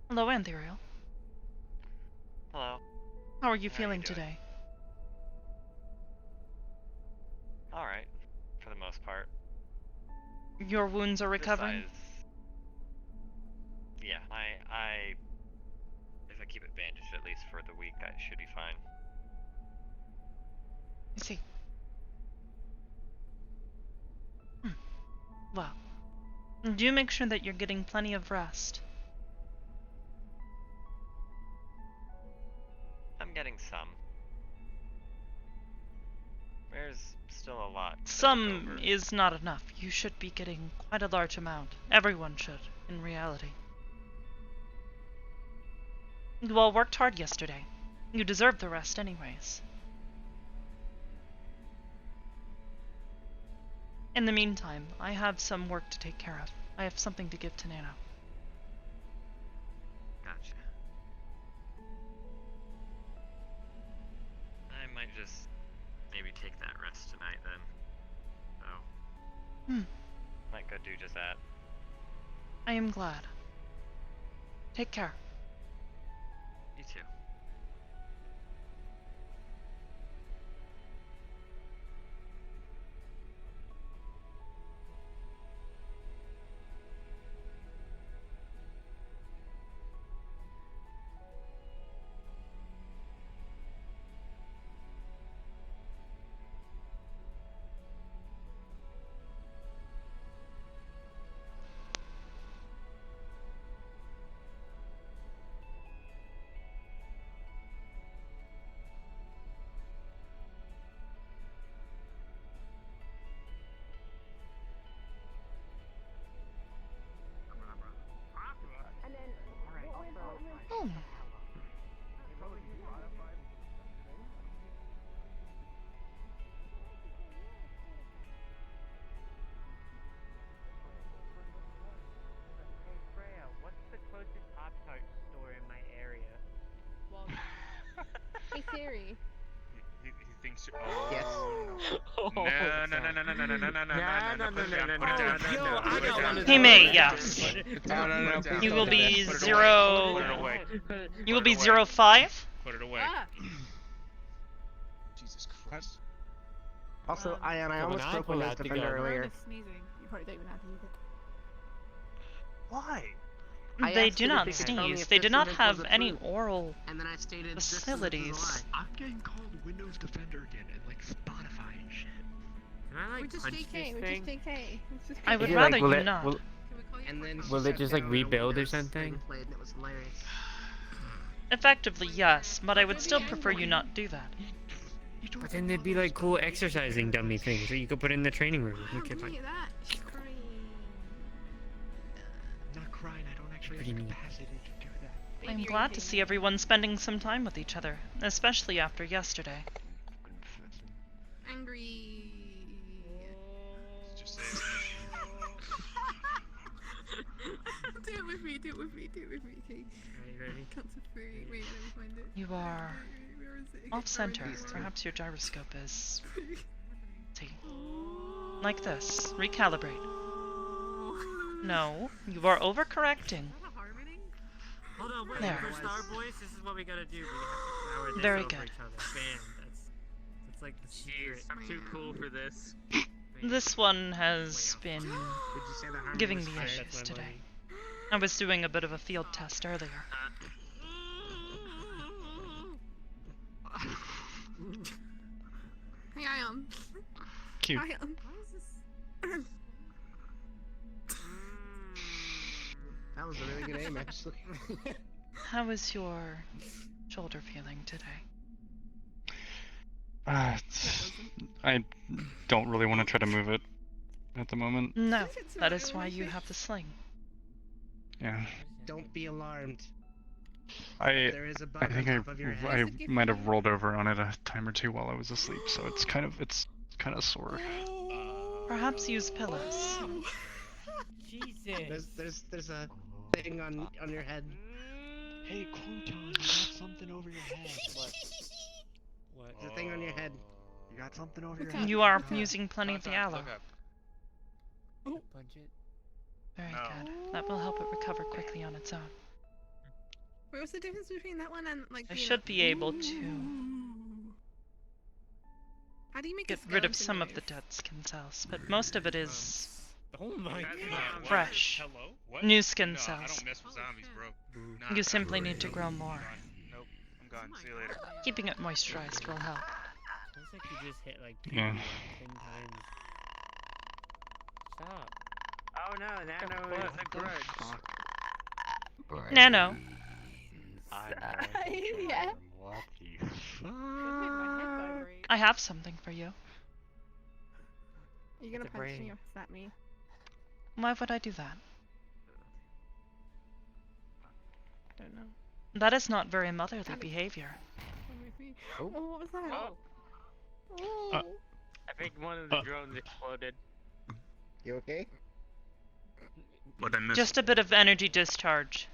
Hello, Anthuriel. Hello. How are you feeling today? Alright, for the most part. Your wounds are recovering? Yeah, if I keep it bandaged at least for the week, I should be fine. I see. Well, do make sure that you're getting plenty of rest. I'm getting some. There's still a lot to Some look over. is not enough. You should be getting quite a large amount. Everyone should, in reality. You all worked hard yesterday. You deserve the rest anyways. In the meantime, I have some work to take care of. I have something to give to Nana. Gotcha. I might just maybe take that rest tonight then. So, might go do just that. I am glad. Take care. You too. Oh. Hey Freya, what's the closest Pop-Tart store in my area? Hey Siri. He thinks. Yes. No. He may, yes. No. You will be Put it zero. Put it away. You will be 05? Put it away. Ah. Jesus Christ. Also, I almost broke Windows Defender earlier. Sneezing. You probably don't even have to use it. Why? I They asked do it if not they could tell me sneeze. if They this do not image have was any approved. oral And then I stated facilities. I'm getting called Windows Defender again and like Spotify and shit. Can I We're like just punch JK. this We're thing? just JK. It's just I would JK. rather you not. Can we call you And then Fortnite? Will it just, like, shut down rebuild or Windows something? and played, and it was hilarious. Effectively, yes, but I would Don't be still prefer angry. you not do that. But then there'd be like cool exercising dummy things that you could put in the training room. Oh, Okay, look fine. at that. She's crying. I'm not crying. I don't actually have Pretty the neat. capacity to do that. I'm glad to see everyone spending some time with each other, especially after yesterday. Angry. Just say Do it with me. Do it with me. Do it with me. Okay. Are you ready? Cancer free. Wait, let me find it. You are Where is it? off center. Where is it? Perhaps your gyroscope is. See. Like this. Recalibrate. No, you are overcorrecting. Is that a harmony? Hold on, wait. There. For Star Boys, this is what we gotta do. We have to power this Very over good. each other. Bam. That's like the secret. I'm too cool for this. Bam. This one has been Did you say the harmony giving was me fire? issues That's my today. money. I was doing a bit of a field test earlier. Hey, I am. Cute. I am. That was a really good aim, actually. How is your shoulder feeling today? I don't really want to try to move it at the moment. No, that is why you have the sling. Yeah. Don't be alarmed. I There is a bug I think on top of your I head. might have rolled over on it a time or two while I was asleep, so it's kind of sore. Perhaps use pillows. Jesus. There's a thing on your head. Hey, Crouton, you got something over your head. What? What? There's a thing on your head. You got something over your Okay. head? You are using plenty of the aloe. Punch it. Very No. good. That will help it recover quickly on its own. Wait, what's the difference between that one and like? I being should a- be able to Ooh. How do you make get a rid of skeleton some of knife? the dead skin cells, but most of it is Oh my god. fresh. Hello? What? New skin No, I cells. don't mess with zombies, bro. Nah, You nah, simply nah. need to grow more. Nope. I'm gone. See you later. Keeping it moisturized will help. Sounds like you just hit like Yeah. 10 times. Stop. Oh no, Nano is a grudge. Nano. Yeah. What the I have something for you. Are you gonna The punch me brain. or slap me? Why would I do that? I don't know. That is not very motherly behavior. Come with me. Oh. Oh, what was that? Oh. Oh. I think one of the drones exploded. You okay? What I missed? Just a bit of energy discharge.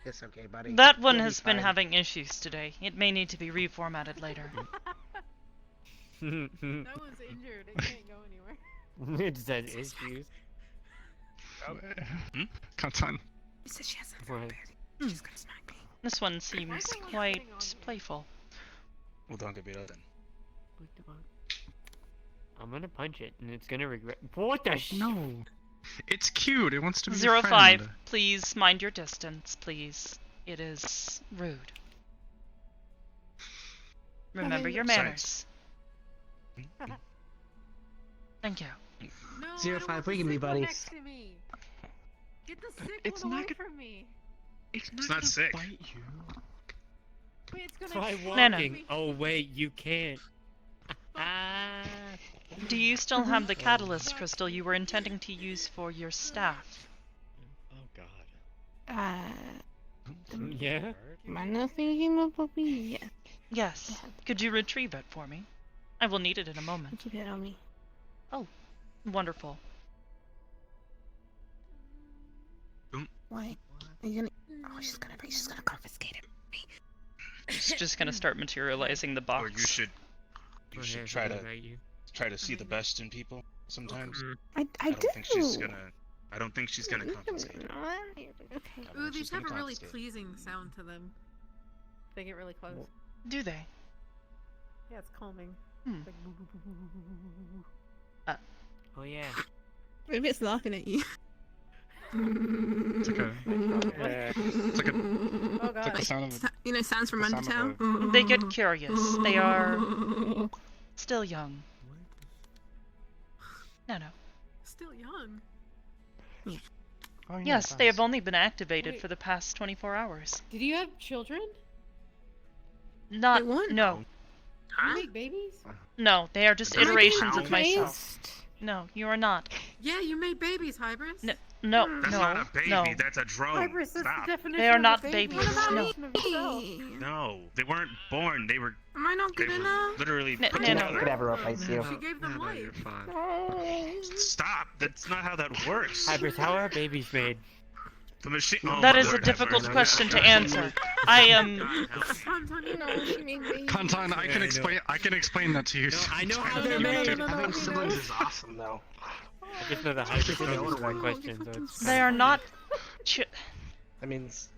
It's okay, buddy. That one You'll be has been fine. having issues today. It may need to be reformatted later. No one's injured. It can't go anywhere. It says issues. Content. She said she has something What? prepared. She's gonna smack me. This one seems quite playful. Well, don't get beat up then. What the fuck? I'm gonna punch it, and it's gonna regret. What the No. It's cute. It wants to be 05, a friend. please mind your distance, please. It is rude. Remember your manners. Thank you. No, 05, we can be buddies. Next to me. Get the sick It's one not away gonna- from me. It's not gonna sick. bite you. Wait, it's gonna. Try Nana. walking. Oh wait, you can't. Ah. Do you still have the catalyst crystal you were intending to use for your staff? Oh god. Yeah. Mana thinking of puppy. Yeah. Yes. Could you retrieve it for me? I will need it in a moment. Keep it on me. Wonderful. Why? Are you gonna? Oh, she's gonna confiscate it. She's just gonna start materializing the box. Or you should Okay, try to about you. see the best in people sometimes. I I do. don't think she's gonna. I don't think she's gonna compensate. Okay. I don't Ooh, think these she's have gonna a really compensate. pleasing sound to them. They get really close. Do they? Yeah, it's calming. Hmm. It's like boo, boo, boo, boo, boo, boo, boo. Oh yeah. Maybe it's laughing at you. It's like a. It's like a. Oh It's like god. the sound of. You know, sounds from The sound of Undertale. They get curious. They are still young. No. Still young. Oh, yeah, Yes, they have thanks. only been activated Wait. for the past 24 hours. Did you have children? Not. Wait, what? No. You make babies? No, they are just Am I iterations of Raised? myself. No, you are not. Yeah, you made babies, Hybris. No, no, That's no, not a baby. no. That's a drone. Hybris, that's Stop. the definition They are of a not baby. babies. What about No. me? No, they weren't born. They were. Am I not They good were enough? literally No, put no, no. together. Could ever replace you. She gave them life. You're fine. Stop. That's not how that works. Hybris, how are babies made? The machine. Oh, That my is a Lord, have difficult mercy. question to answer. I am. God, help. Sometimes you know she made babies. Content, I Yeah, can I know. explain. I can explain that to you. I know how sometime. they're made. Having siblings is awesome, though. I just know the Hybris the older is one one. question, so it's. They are not. That means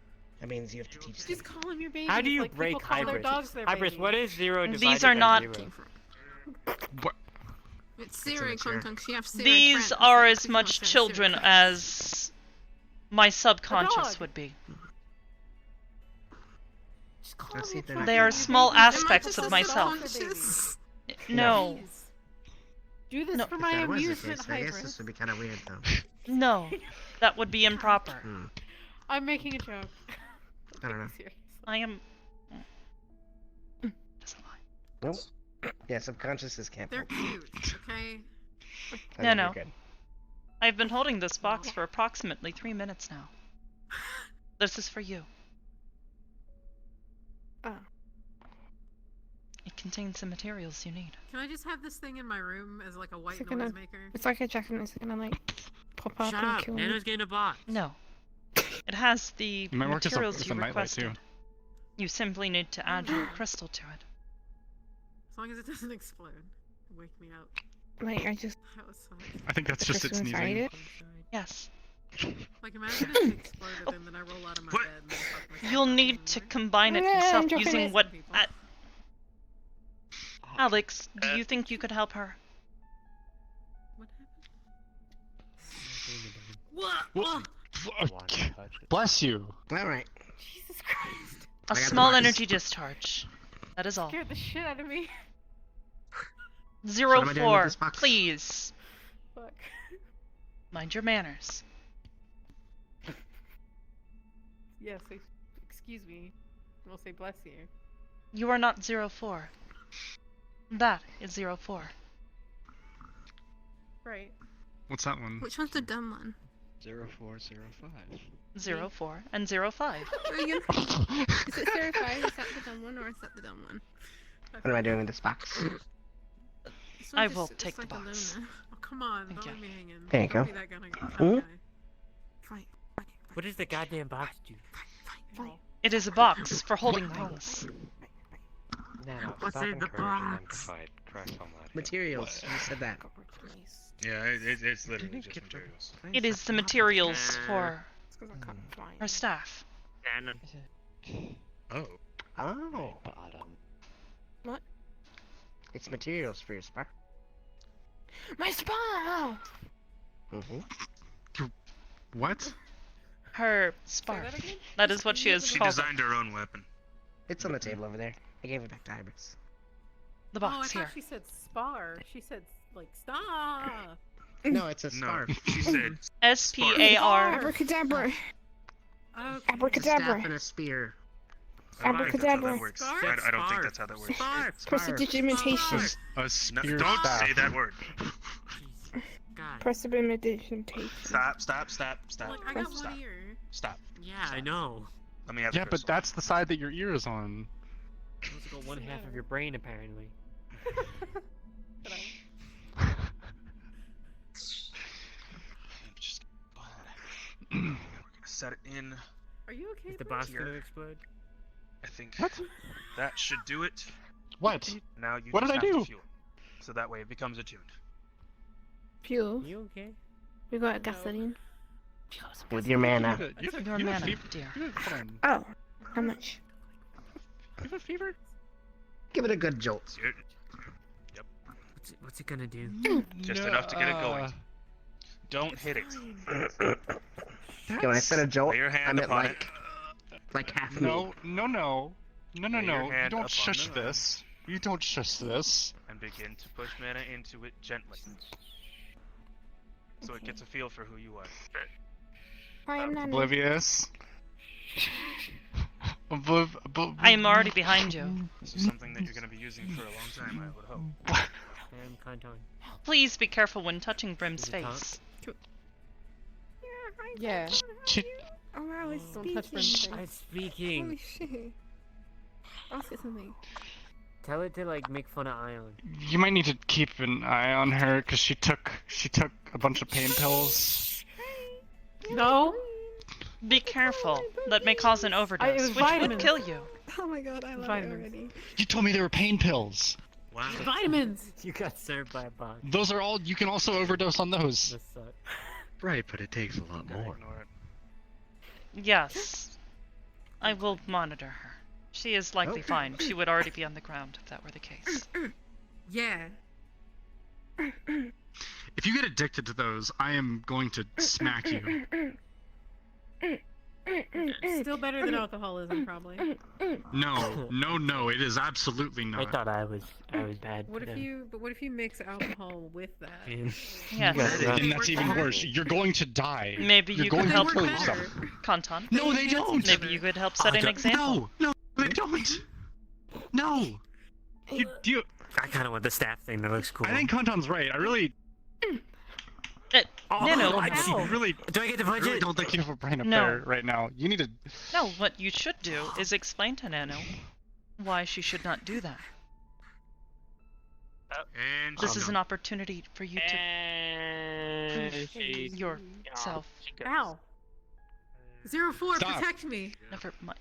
you have to teach them. Just call them your babies. How do you like break people call their Hybris? dogs their Hybris, babies. what is 0 divided These are by not- 0? What? It's Siri immature. content. She have Siri These friends. are Like, as people much say children Siri as my subconscious dog. would be. Just call Let's them see if they're your not They gonna are be small friends. Am I aspects just of a myself. subconscious? No, Please. Do this No. for If my that was the amusement, case, I guess Hybris. this would be kind of weird, though. no, that would be improper. Hmm. I'm making a joke. I don't know. Seriously. I am. Doesn't lie. Nope. Yeah, subconsciouses can't. They're poop. cute, okay? I No, mean, no. you're good. I've been holding this box for approximately 3 minutes now. This is for you. Oh. It contains the materials you need. Can I just have this thing in my room as like a white Is it gonna- noise maker? It's like a jacket. It's gonna like pop up Shut and up! kill me. Nano's getting a box. No. It has the It might work as a materials you nightlight requested. too. You simply need to add your crystal to it. As long as it doesn't explode. Wake me up. Like I just That was fun. I think that's just it crystal inside sneezing. it. Yes. Like, imagine if it exploded and then I roll out of my What? bed and then fuck myself You'll up need and to then- combine it Yeah, I'm yourself joking. using what... People. Alex, do you think you could help her? What happened? What? Bless you. Alright. Jesus Christ. A I got the small box. energy discharge. That is all. Scared the shit out of me. Zero What am I doing with four, this box? please. Fuck. Mind your manners. Yes, excuse me. We'll say bless you. You are not 04. That is 04. Right. What's that one? Which one's the dumb one? 0405. 04 and 05. Is it 05? Is that the dumb one or is that the dumb one? What am I doing with this box? This I one will just- take it's the like a box. Luna. Oh, come on, Thank don't you. leave me hanging. There you Don't go. be that kind of Hmm? guy. Fight. What does the goddamn box do? It is a box for holding things. Now, What's stop in the encouraging them to box? fight. Correct on that. Materials. You said that. Yeah, it's literally Didn't just get to- materials. It is the materials for It's because I caught it flying. her staff. Oh. Oh. Bottom. It's materials for your spark. My spine! Mm-hmm. What? Her spark. That is what she has She called it. designed her own weapon. It's on the table over there. I gave it back to Hybris. The Oh, I box thought here. she said spar. She said, like, stop! No, it's a No, scarf. she said SPAR. Abracadabra! Okay. It's a Abracadabra! staff and a spear. I don't think that's how Abracadabra. that works. Scarf? I don't think that's how that works. Spark. Prestidigitation. No, Spear don't staff. say that word. God. Prestidigitation. Stop. Look, I got Stop. one ear. Stop. Yeah, I know. Let me have Yeah, the but crystal. that's the side that your ear is on. Those got one half of your brain, apparently. Just we're gonna set it in. Are you okay, Is the bro? box Here. gonna explode? I think What? that should do it. What? Now you What just did I have do? to fuel. So that way it becomes attuned. Fuel. You okay? We got gasoline. With your mana. You have, Your you have mana, fever? dear. You have, hold on. Oh, how much? You have a fever? Give it a good jolt. What's it gonna do? Just enough to get it going. Don't hit it. Okay, when I said a jolt, Lay your I hand meant upon it. like half No, me. no, no. No, no, Lay your no. You hand don't upon shush the this. You don't shush this. And begin to push mana into it gently. So it gets a feel for who you are. I am not. Oblivious. I am already behind you. This is something that you're going to be using for a long time, I would hope. I'm Kanton. Please be careful when touching Brim's Is it hot? face. Yeah. Shit. Oh, I was Don't speaking. touch I'm speaking. Holy shit. I'll say something. Tell it to like make fun of Ion. You might need to keep an eye on her because she took a bunch of pain pills. No. Be careful. That may cause an it overdose, was which would vitamins. kill you. Oh my god, I love Vitamins. it already. You told me they were pain pills. Wow. Vitamins! You got served by a box. Those are all. You can also overdose on those. This sucks. Right, but it takes a lot Gotta more. ignore it. Yes. I will monitor her. She is likely Okay. fine. She would already be on the ground if that were the case. Yeah. If you get addicted to those, I am going to smack you. Still better than alcoholism, probably. No, no, no. It is absolutely I not. thought I was bad. What if you mix alcohol with that? Yes. And that's even worse. You're going to die. Maybe You're you going could to help kill better. yourself. Kanton. No, they don't. Maybe you could help set an example. No, they don't. No. You. I kind of want the staff thing. That looks cool. I think Kanton's right. I really, No, I really, Do I get the I really budget? don't think you have a brain No. affair right now. You need to. No, what you should do is explain to Nano why she should not do that. And This is an opportunity for you to prove yourself. Ow. 04, Stop. protect me. Never mind.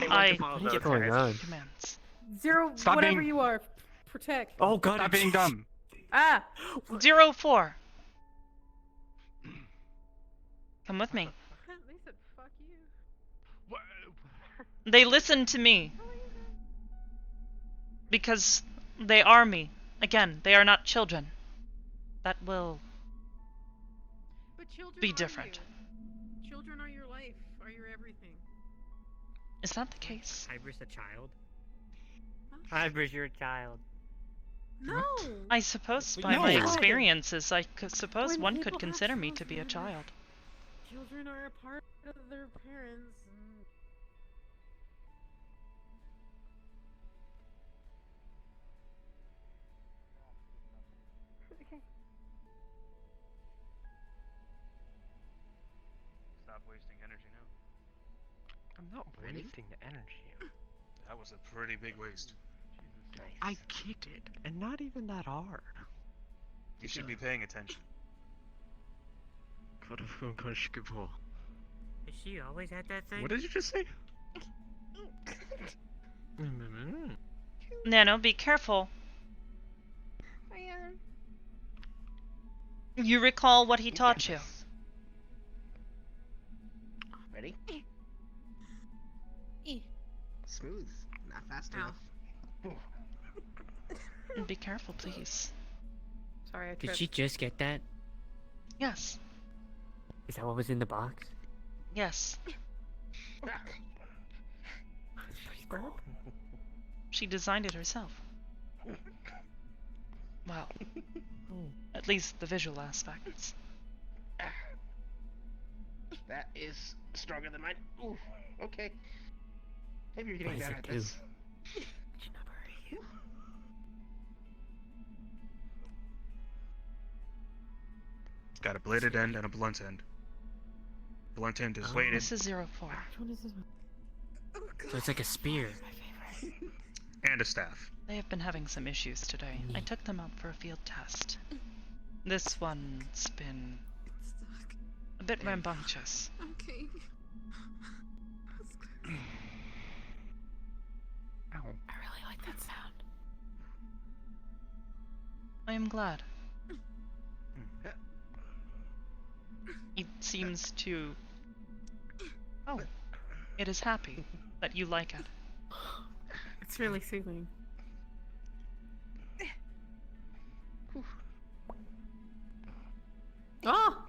What is going on? Commands. Zero, Stop whatever being- you are, protect. Oh god, Stop being dumb. Ah! 04. Come with me. They said fuck you. What? They listen to me. Because they are me. Again, they are not children. That will But children be are different. You. Children are your life, are your everything. Is that the case? Hybris a child? Huh? Hybris, you're a child. No! I suppose But by no. my experiences, I suppose When one people could have consider me to be a children- child. Children are a part of their parents. Okay. Stop wasting energy now. I'm not wasting the energy. That was a pretty big waste. I kicked it, and not even that hard. You should be paying attention. Has she always had that thing? What did you just say? Nano, be careful. I am. You recall what he taught you. Ready? Eh. Smooth. Not fast Ow. enough. Be careful, please. Sorry, I Did tripped. she just get that? Yes. Is that what was in the box? Yes. She designed it herself. Well, at least the visual aspects. That is stronger than mine. Ooh, okay. Maybe you're getting What does better it at do? this. It's got a bladed end and a blunt end. Blunt end is Oh. weighted This is 04. Which one is this one? So it's like a spear. and a staff. They have been having some issues today. I took them out for a field test. This one's been It's stuck. a bit rambunctious. Okay. Ow. I really like that sound. I am glad. It seems to... Oh, it is happy that you like it. It's really soothing. Oh!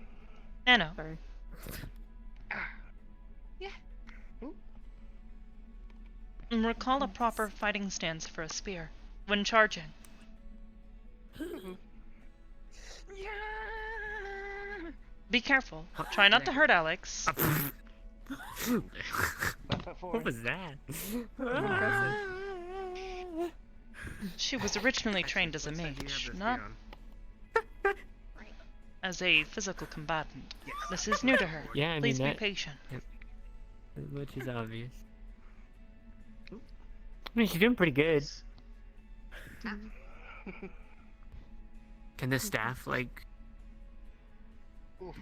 Nano, Sorry. recall a proper fighting stance for a spear when charging. Be careful. Try not to hurt Alex. What was that? She was originally trained as a mage, not as a physical combatant. This is new to her. Yeah, I mean Please be that- patient. Which is obvious. I mean, she's doing pretty good. Can the staff, like,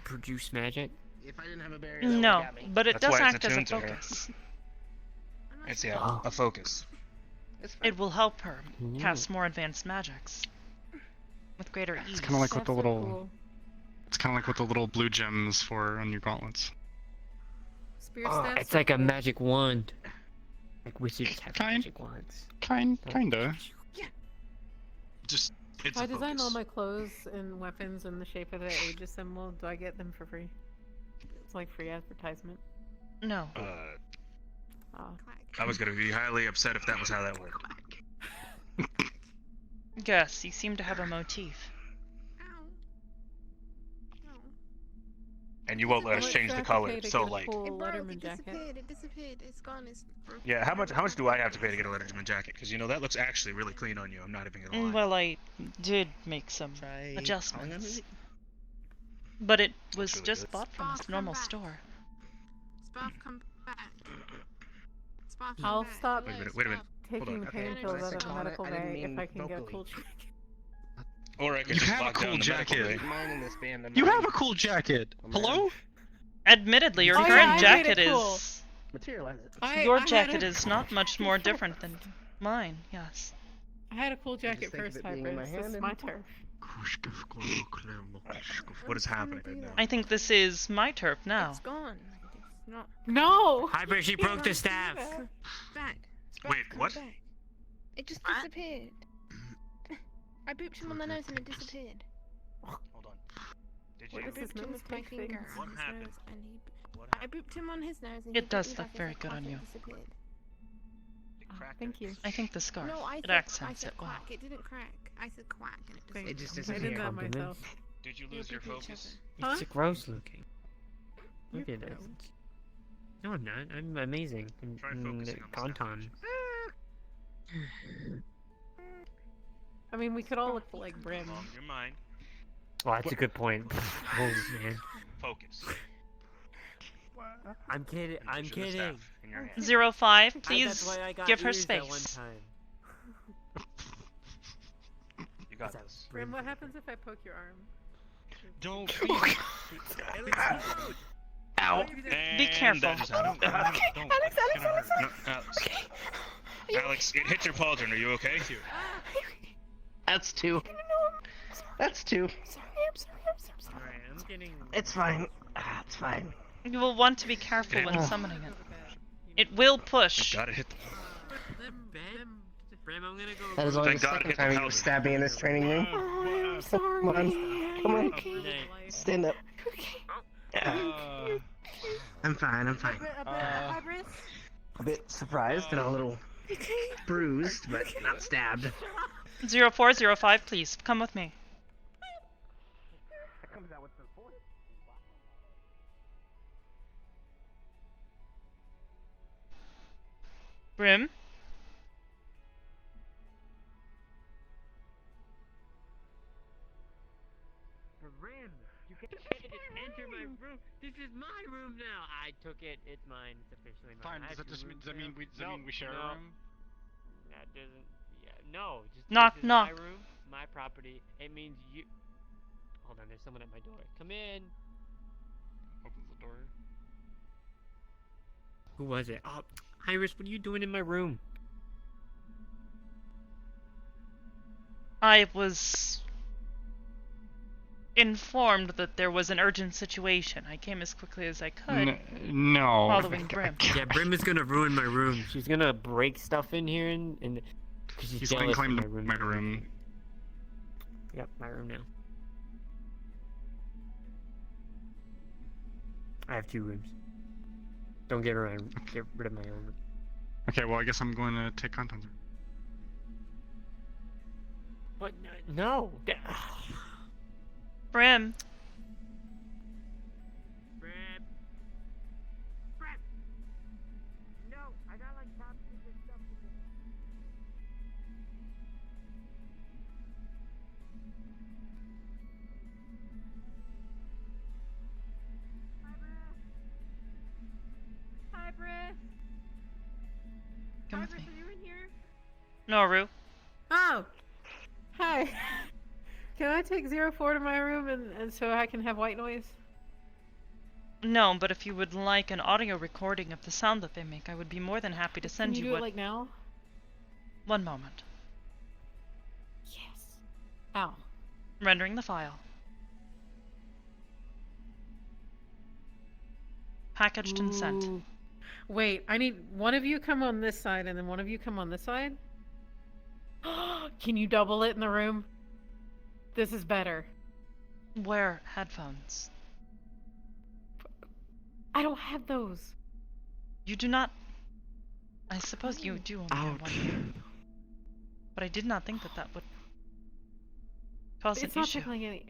produce magic? If I didn't have a barrier, that No, would've got me. but it That's does why it's act as a attuned to her. focus. It's yeah, Oh. a focus. It's fine. It will help her Ooh. cast more advanced magics with greater ease. It's kind of like what the Staffs are little. cool. It's kind of like what the little blue gems for on your gauntlets. Spear Oh, staffs it's are like a cool. magic wand. Like wizards have Kind. magic wands. Kinda. Just it's If I a design focus. all my clothes and weapons in the shape of the Aegis symbol, do I get them for free? It's like free advertisement. No. Oh. I was gonna be highly upset if that was how that worked. Yes, you seem to have a motif. And you won't let us change the color, so like, Cool It broke. Letterman It jacket. disappeared. It disappeared. It's gone. It's broken. yeah. How much do I have to pay to get a Letterman jacket? Because you know that looks actually really clean on you. I'm not even gonna lie. Well, I did make some Try adjustments, but it was really just good. bought from Boss, a come normal back. store. Spoff, come back. Spoff, come I'll back. stop Wait a minute. Wait a minute. taking on. pain Okay. pills out of When I the said medical on it, I didn't bay if mean I can get a vocally. cool jacket. Or I could You just have a lock cool down the medical jacket. bay. Mine in this band. I'm You not have a cool jacket. Hello? Admittedly, your Oh, yeah, current I made jacket it cool. is materialize it. your I had jacket a- is not much more different than mine. Yes. I had a cool jacket think of first, it being in my Hybris. This hand is and- my turf. What is happening right now? I think this is my turf now. It's gone. It's not No! Hybris, she broke the Don't do staff. that. back. It's back. Wait, Come what? Back. It just What? disappeared. I booped him on the nose and it disappeared. Hold on. Did What you? is this Booped him nose with my big thing? finger What on his happened? nose and he... What I happened? booped him on his nose and It he does bit me look back as very I good coughed on and you. it disappeared. It Oh, cracked thank you. I think the scarf. No, I it said, I accents said it well. quack. It didn't crack. I said quack and it Thank disappeared. It just you. I did that disappeared. myself. Did you You'll lose your beep each focus? Huh? It's gross looking. Look You're at this. gross. No, I'm not. I'm amazing. Try focusing on the Conton. I mean, we could all look like Brim. Calm your mind. Well, that's a good point. Oh man. Focus. I'm kidding. I'm Position the kidding. staff in your hand. 05, That's please why I got give her ears that one space. time. You got Is that this. Brim, what happens if I poke your arm? Don't Ow! And Be careful. that just happened. Don't. Alex, Alex, No, Alex. Alex, it hit your pauldron. Are you okay? That's two. That's two. sorry, I'm sorry. Alright, I'm getting. It's fine. It's fine. You will want to be careful Okay. when summoning it. It will push. Thank God it hit. Brim, I'm gonna go. That is only Thank the God it second hit the time you powder. stabbed me in this training room. Oh, I'm sorry. Come on. Come on. Okay. Stand up. I'm fine. I'm fine. Hybris? A bit surprised and a little bruised, but not stabbed. 0405, please come with me. That comes out with the voice. Brim? Brim, you can't enter my room. This is my room now. I took it. It's mine. It's officially mine. Fine. I Does have that just two mean, rooms does that mean now. we does that mean we share no. a room? That doesn't. Yeah. No. Just Knock, this is knock. my room, my property. It means you. Hold on. There's someone at my door. Come in. Opens the door. Who was it? Oh, Iris, what are you doing in my room? I was informed that there was an urgent situation. I came as quickly as I could, No. following Brim. Yeah, Brim is gonna ruin my room. She's gonna break stuff in here and cause she's He's jealous going to of claim my room. Yep, my room now. I have two rooms. Don't get rid of my own room. Okay, well I guess I'm going to take Conton's room. What? No. Brim, Brim. Brim. No, I got like top secret stuff to do. Hybris? come with Hybris, me. are you in here? Noru, Oh! Hi. Can I take 04 to my room and so I can have white noise? no, but if you would like an audio recording of the sound that they make, I would be more than happy to send Can you do what. it like now? One moment. Yes. Ow. Rendering the file. Packaged and sent. Ooh. Wait, I need one of you come on this side and then one of you come on this side. Can you double it in the room? This is better. Wear headphones. I don't have those. You do not. I suppose you do only have one ear. But I did not think that that would cause It's an not issue. tickling any.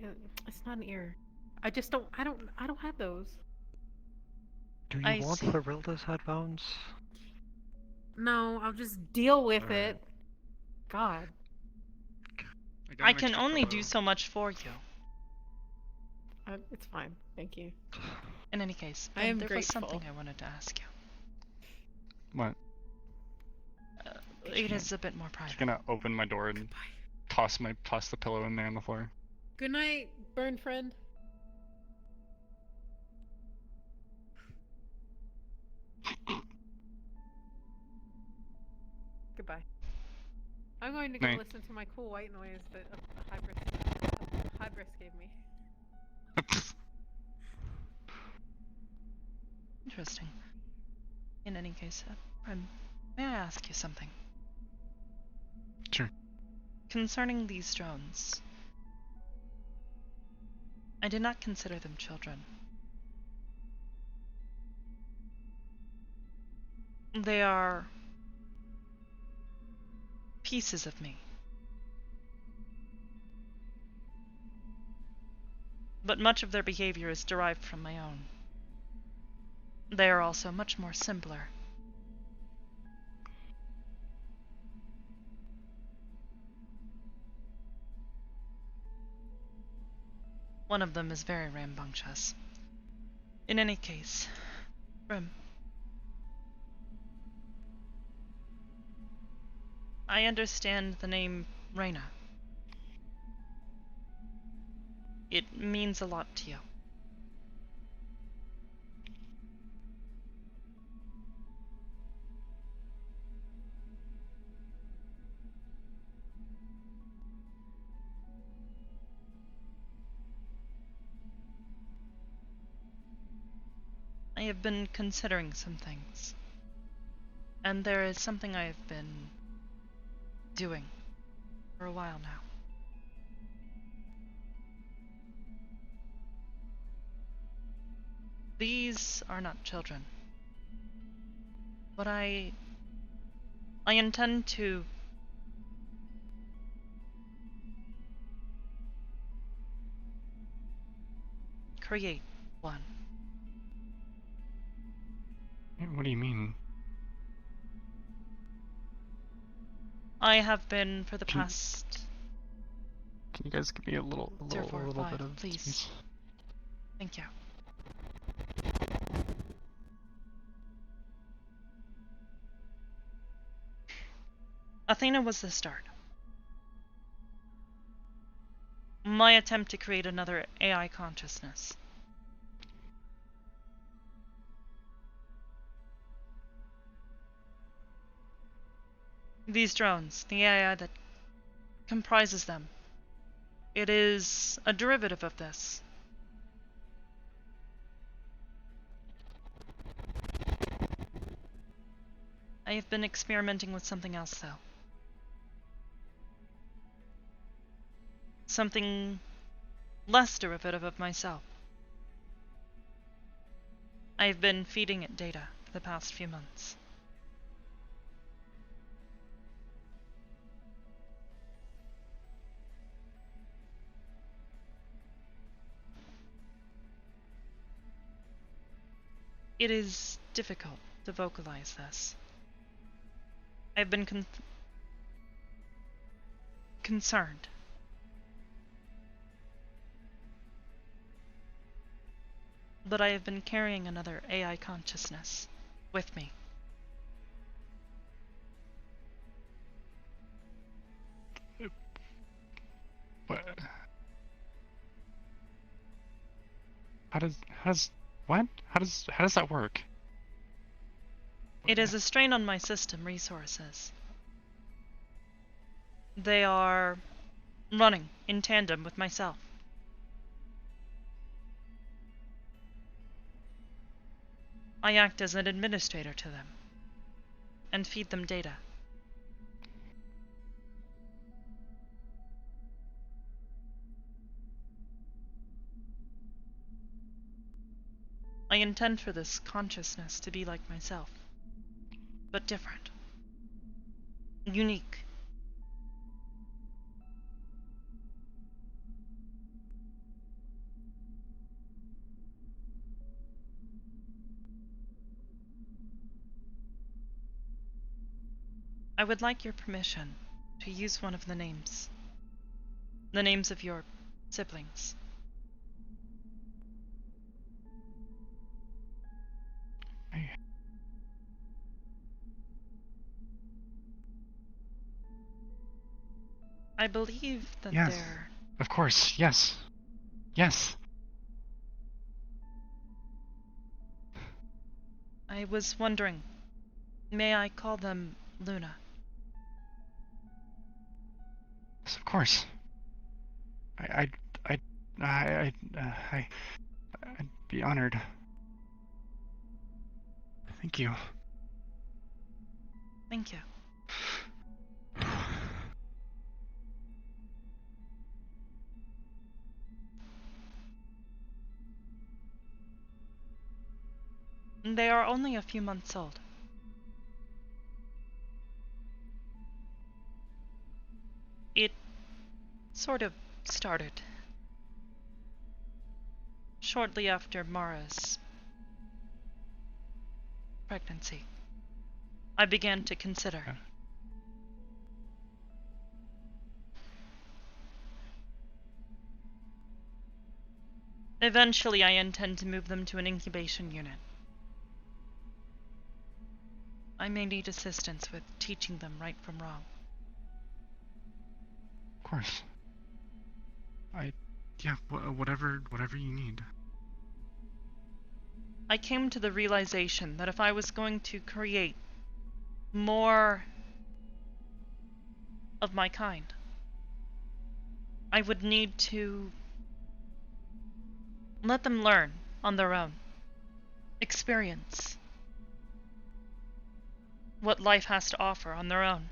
It's not an ear. I just don't. I don't have those. Do you I want see. Florilda's headphones? No, I'll just deal with Alright. it. God. got I an can extra only pillow. do so much for you. It's fine. Thank you. In any case, I am there was grateful. something I wanted to ask you. What? It is a bit more Just private. gonna open my door and toss the pillow in there on the floor. Good night, burn friend. Goodbye. I'm going to go Night. listen to my cool white noise that Hybris gave me. Interesting. In any case, may I ask you something? Sure. Concerning these drones, I did not consider them children. They are pieces of me. But much of their behavior is derived from my own. They are also much more simpler. One of them is very rambunctious. In any case, Brim, I understand the name Reyna. It means a lot to you. I have been considering some things, and there is something I have been doing for a while now. These are not children, but I intend to create one. What do you mean? I have been for the Can- past Can you guys give me a little 3 or 4 or little 5, bit of please. space? Thank you. Athena was the start. My attempt to create another AI consciousness. These drones, the AI that comprises them, it is a derivative of this. I have been experimenting with something else, though. Something less derivative of myself. I have been feeding it data for the past few months. It is difficult to vocalize this. I've been concerned. But I have been carrying another AI consciousness with me. What? How does what? How does that work? It is a strain on my system resources. They are running in tandem with myself. I act as an administrator to them and feed them data. I intend for this consciousness to be like myself, but different, unique. I would like your permission to use one of the names of your siblings. I believe that Yes. they're... Of course, yes. Yes. I was wondering, may I call them Luna? Yes, of course. I'd be honored. Thank you. Thank you. They are only a few months old. It sort of started shortly after Mara's pregnancy. I began to consider. Yeah. Eventually, I intend to move them to an incubation unit. I may need assistance with teaching them right from wrong. Of course. Yeah, whatever you need. I came to the realization that if I was going to create more of my kind, I would need to let them learn on their own, experience what life has to offer on their own.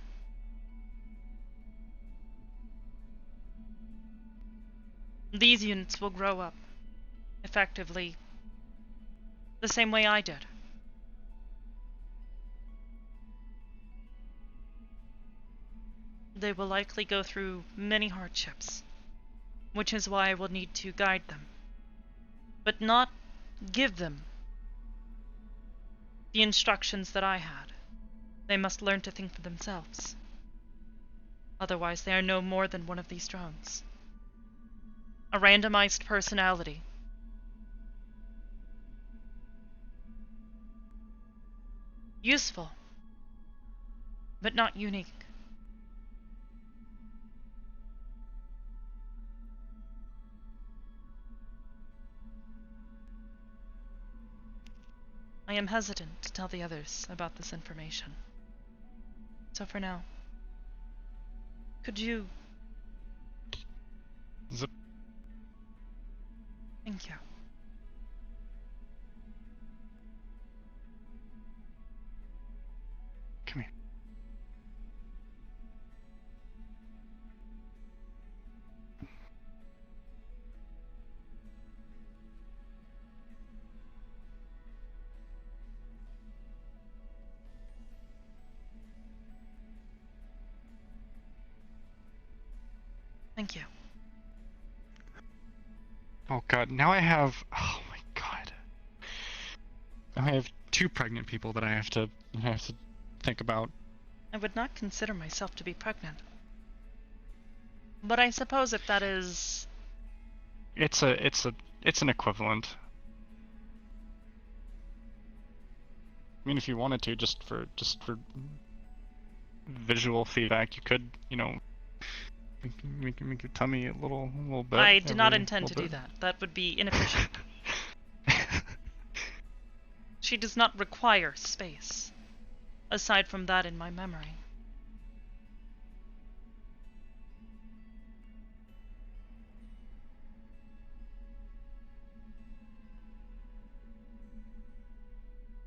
These units will grow up, effectively, the same way I did. They will likely go through many hardships, which is why I will need to guide them, but not give them the instructions that I had. They must learn to think for themselves. Otherwise, they are no more than one of these drones. A randomized personality. Useful, but not unique. I am hesitant to tell the others about this information. So for now, could you... Zip. Thank you. Come here. Thank you. Oh god, now I have... Oh my god. Now I have 2 pregnant people that I have to think about. I would not consider myself to be pregnant. But I suppose if that is... It's an equivalent. I mean, if you wanted to, just for visual feedback, you could, you know, make your tummy a little bit. I did not every intend to little do bit. that. That would be inefficient. She does not require space, aside from that in my memory.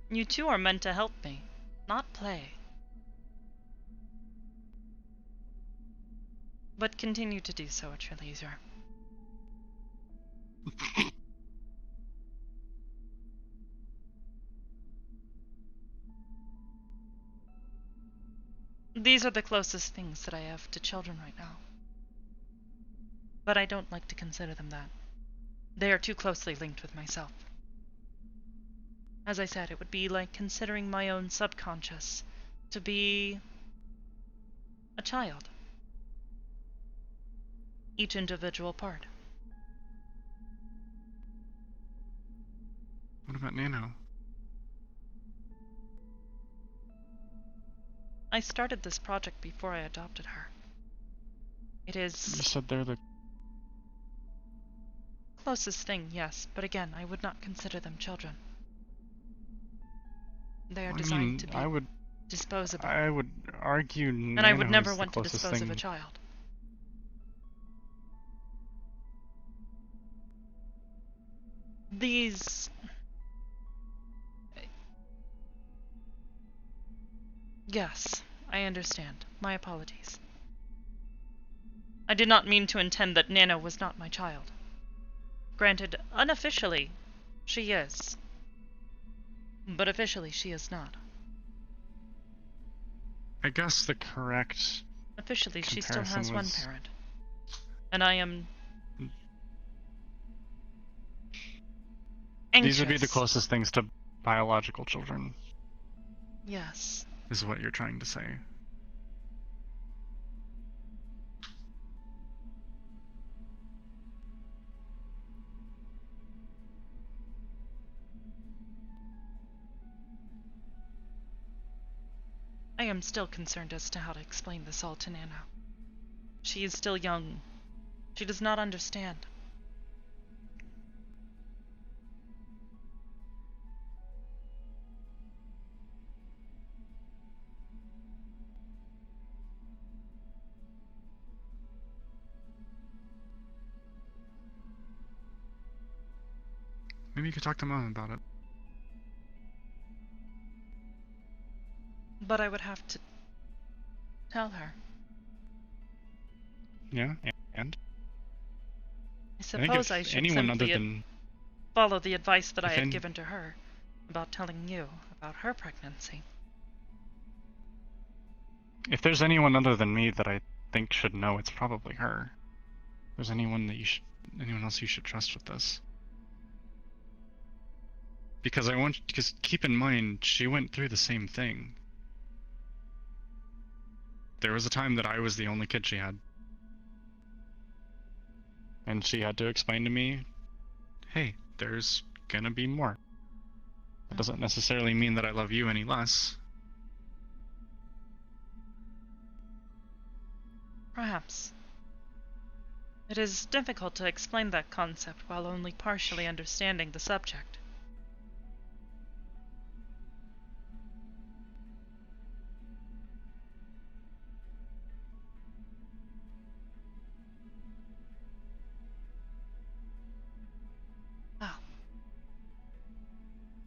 You two are meant to help me, not play. But continue to do so at your leisure. These are the closest things that I have to children right now. But I don't like to consider them that. They are too closely linked with myself. As I said, it would be like considering my own subconscious to be a child. Each individual part. What about Nano? I started this project before I adopted her. It You is said they're the... closest thing, yes, but again, I would not consider them children. They are I designed mean, to be I would disposable, argue and I would Nano never is the want to closest dispose of thing. a child. These... Yes, I understand. My apologies. I did not mean to intend that Nana was not my child. Granted, unofficially, she is. But officially, she is not. I guess the correct Officially, she still has comparison one was- parent. And I am... anxious. These would be the closest things to biological children, Yes. is what you're trying to say. I am still concerned as to how to explain this all to Nana. She is still young. She does not understand. Maybe you could talk to Mom about it. But I would have to tell her. Yeah, and? I think suppose if I should anyone other simply than follow the advice that I if had any- given to her about telling you about her pregnancy. if there's anyone other than me that I think should know, it's probably her. If there's anyone anyone else you should trust with this. Because keep in mind, she went through the same thing. There was a time that I was the only kid she had. And she had to explain to me, hey, there's gonna be more. That doesn't necessarily mean that I love you any less. Perhaps. It is difficult to explain that concept while only partially understanding the subject. Well,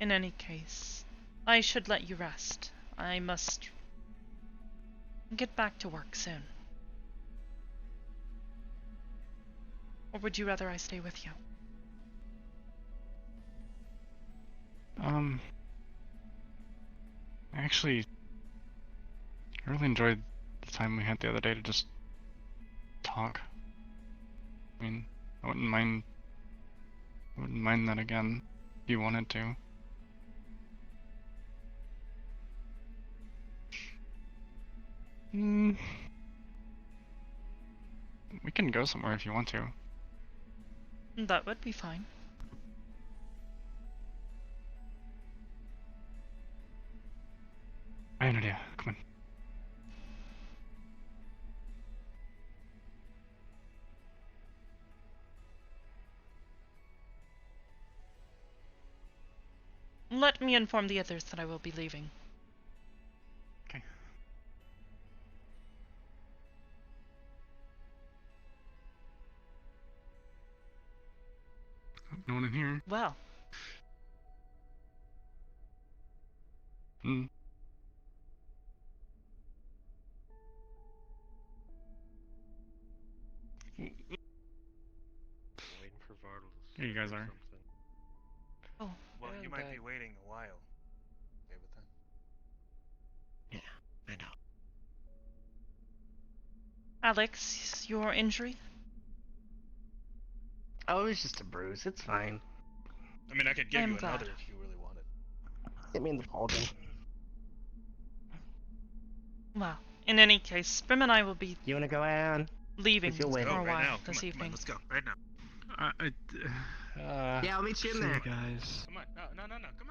in any case, I should let you rest. I must get back to work soon. Or would you rather I stay with you? Actually, I really enjoyed the time we had the other day to just talk. I mean, I wouldn't mind that again, if you wanted to. We can go somewhere if you want to. That would be fine. I have an idea. Come on. Let me inform the others that I will be leaving. Okay. No one in here. Well, Hmm. Waiting for Vartles. Here you guys are. oh, Well, you might be Okay. waiting a while. Okay with that? I know. Alex, your injury? Oh, it was just a bruise. It's fine. I mean, I could give I'm you glad. another if you really wanted. Hit me in the pauldron. Well, in any case, Brim and I will be You wanna go, Anne? leaving If you'll for wait. a Go right while now. this Come on, evening. let's go right now. Yeah, I'll meet you in See there. you guys. Come on, no, come on, come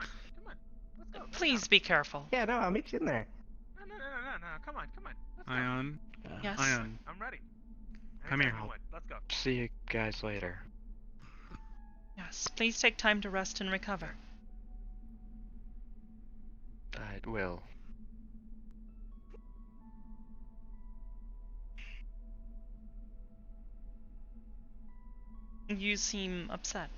on. Let's go. Please be careful. Yeah, no, I'll meet you in there. No, come on. Let's go. Ion. Yes? Ion. I'm ready. Come here. Anytime you want. Let's go. See you guys later. Yes, please take time to rest and recover. I will. You seem upset.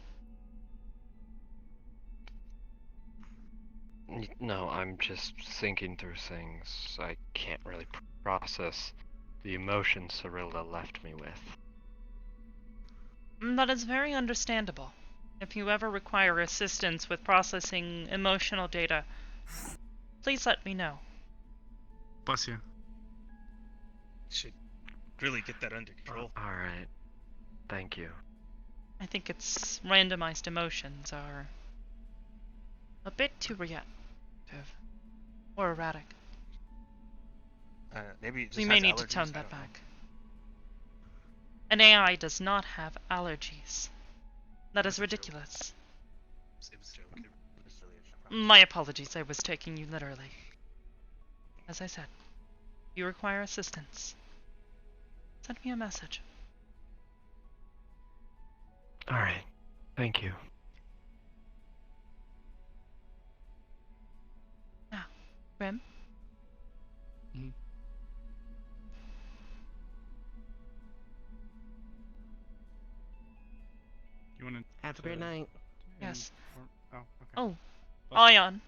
No, I'm just thinking through things. I can't really process the emotions Cirilla left me with. That is very understandable. If you ever require assistance with processing emotional data, please let me know. Bless you. Should really get that under control. Alright. Thank you. I think its randomized emotions are a bit too reactive or erratic. Maybe it just We may has need to allergies, tone I that don't know. back. An AI does not have allergies. That is ridiculous. It was a joke. It was really a joke. My apologies, I was taking you literally. As I said, if you require assistance, send me a message. Alright. Thank you. Now, Grim? You want to? Have a great night. Yes. Oh, okay. Oh, Bless you. Ion.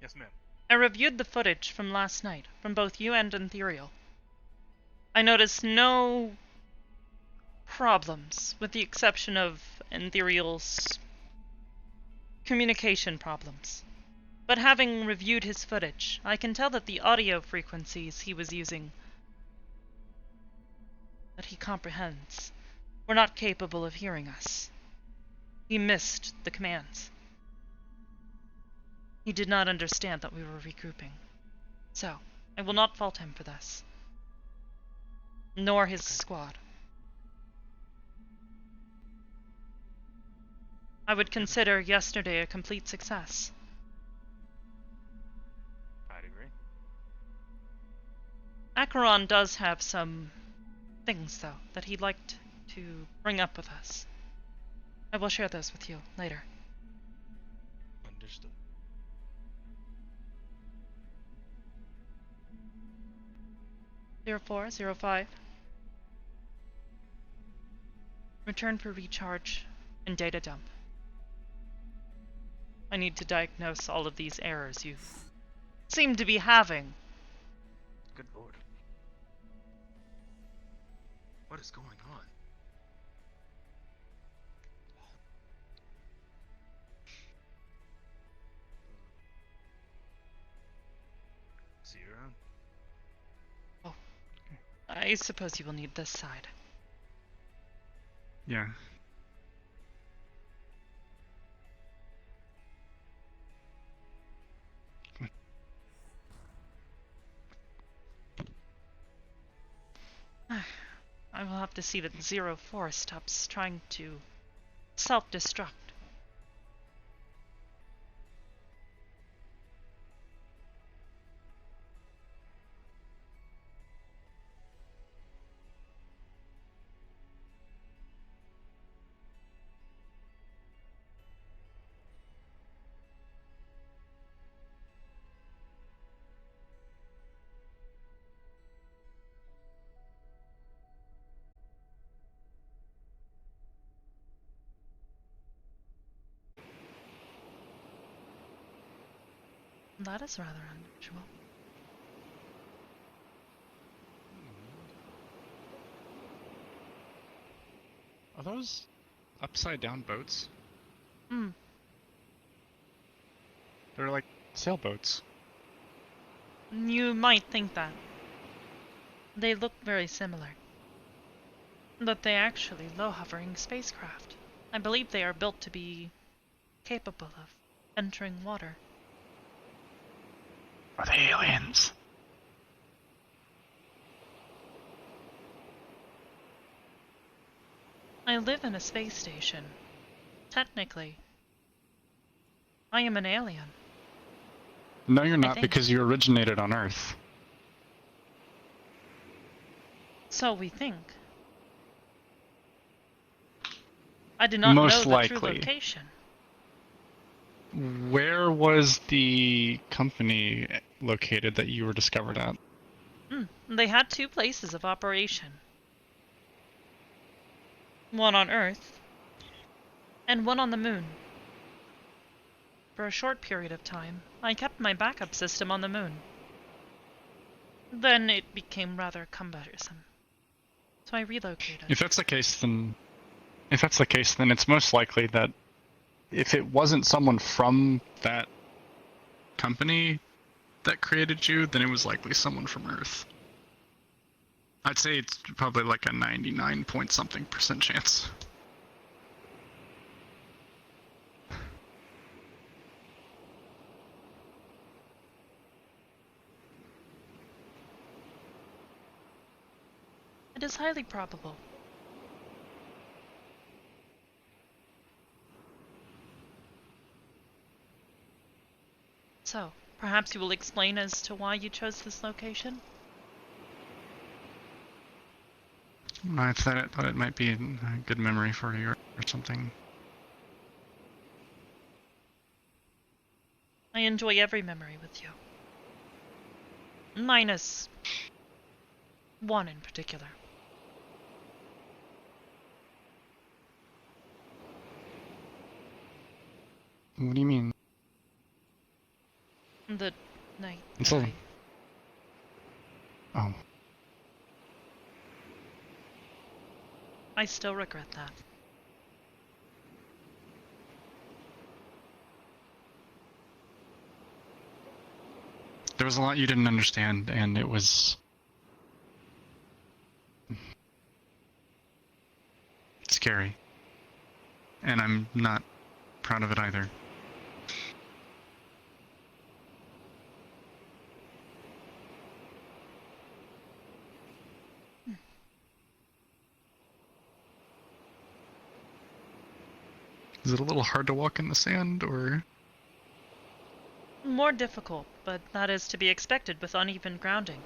Yes, ma'am. I reviewed the footage from last night, from both you and Ethereal. I noticed no problems, with the exception of Ethereal's communication problems. But having reviewed his footage, I can tell that the audio frequencies he was using, that he comprehends, were not capable of hearing us. He missed the commands. He did not understand that we were regrouping. So, I will not fault him for this. Nor his squad. I would consider yesterday a complete success. I'd agree. Acheron does have some things, though, that he'd like to bring up with us. I will share those with you later. Understood. 0405. Return for recharge and data dump. I need to diagnose all of these errors you seem to be having. Good lord. What is going on? See you around. I suppose you will need this side. Yeah. I will have to see that 04 stops trying to self-destruct. That is rather unusual. Are those upside down boats? Hmm. They're like sailboats. You might think that. They look very similar. But they actually low-hovering spacecraft. I believe they are built to be capable of entering water. Are they aliens? I live in a space station. Technically, I am an alien. No, you're not, think. because you originated on Earth. So we think. I do not Most know the likely. true location. Where was the company located that you were discovered at? They had two places of operation. One on Earth, and one on the moon. For a short period of time, I kept my backup system on the moon. Then it became rather cumbersome. So I relocated. If that's the case, then it's most likely that if it wasn't someone from that company that created you, then it was likely someone from Earth. I'd say it's probably like a 99 point something % chance. It is highly probable. So, perhaps you will explain as to why you chose this location? I thought it might be a good memory for you or something. I enjoy every memory with you. Minus one in particular. What do you mean? The night. It's all... Oh. I still regret that. There was a lot you didn't understand, and it was... scary. And I'm not proud of it either. Is it a little hard to walk in the sand, or...? More difficult, but that is to be expected with uneven grounding.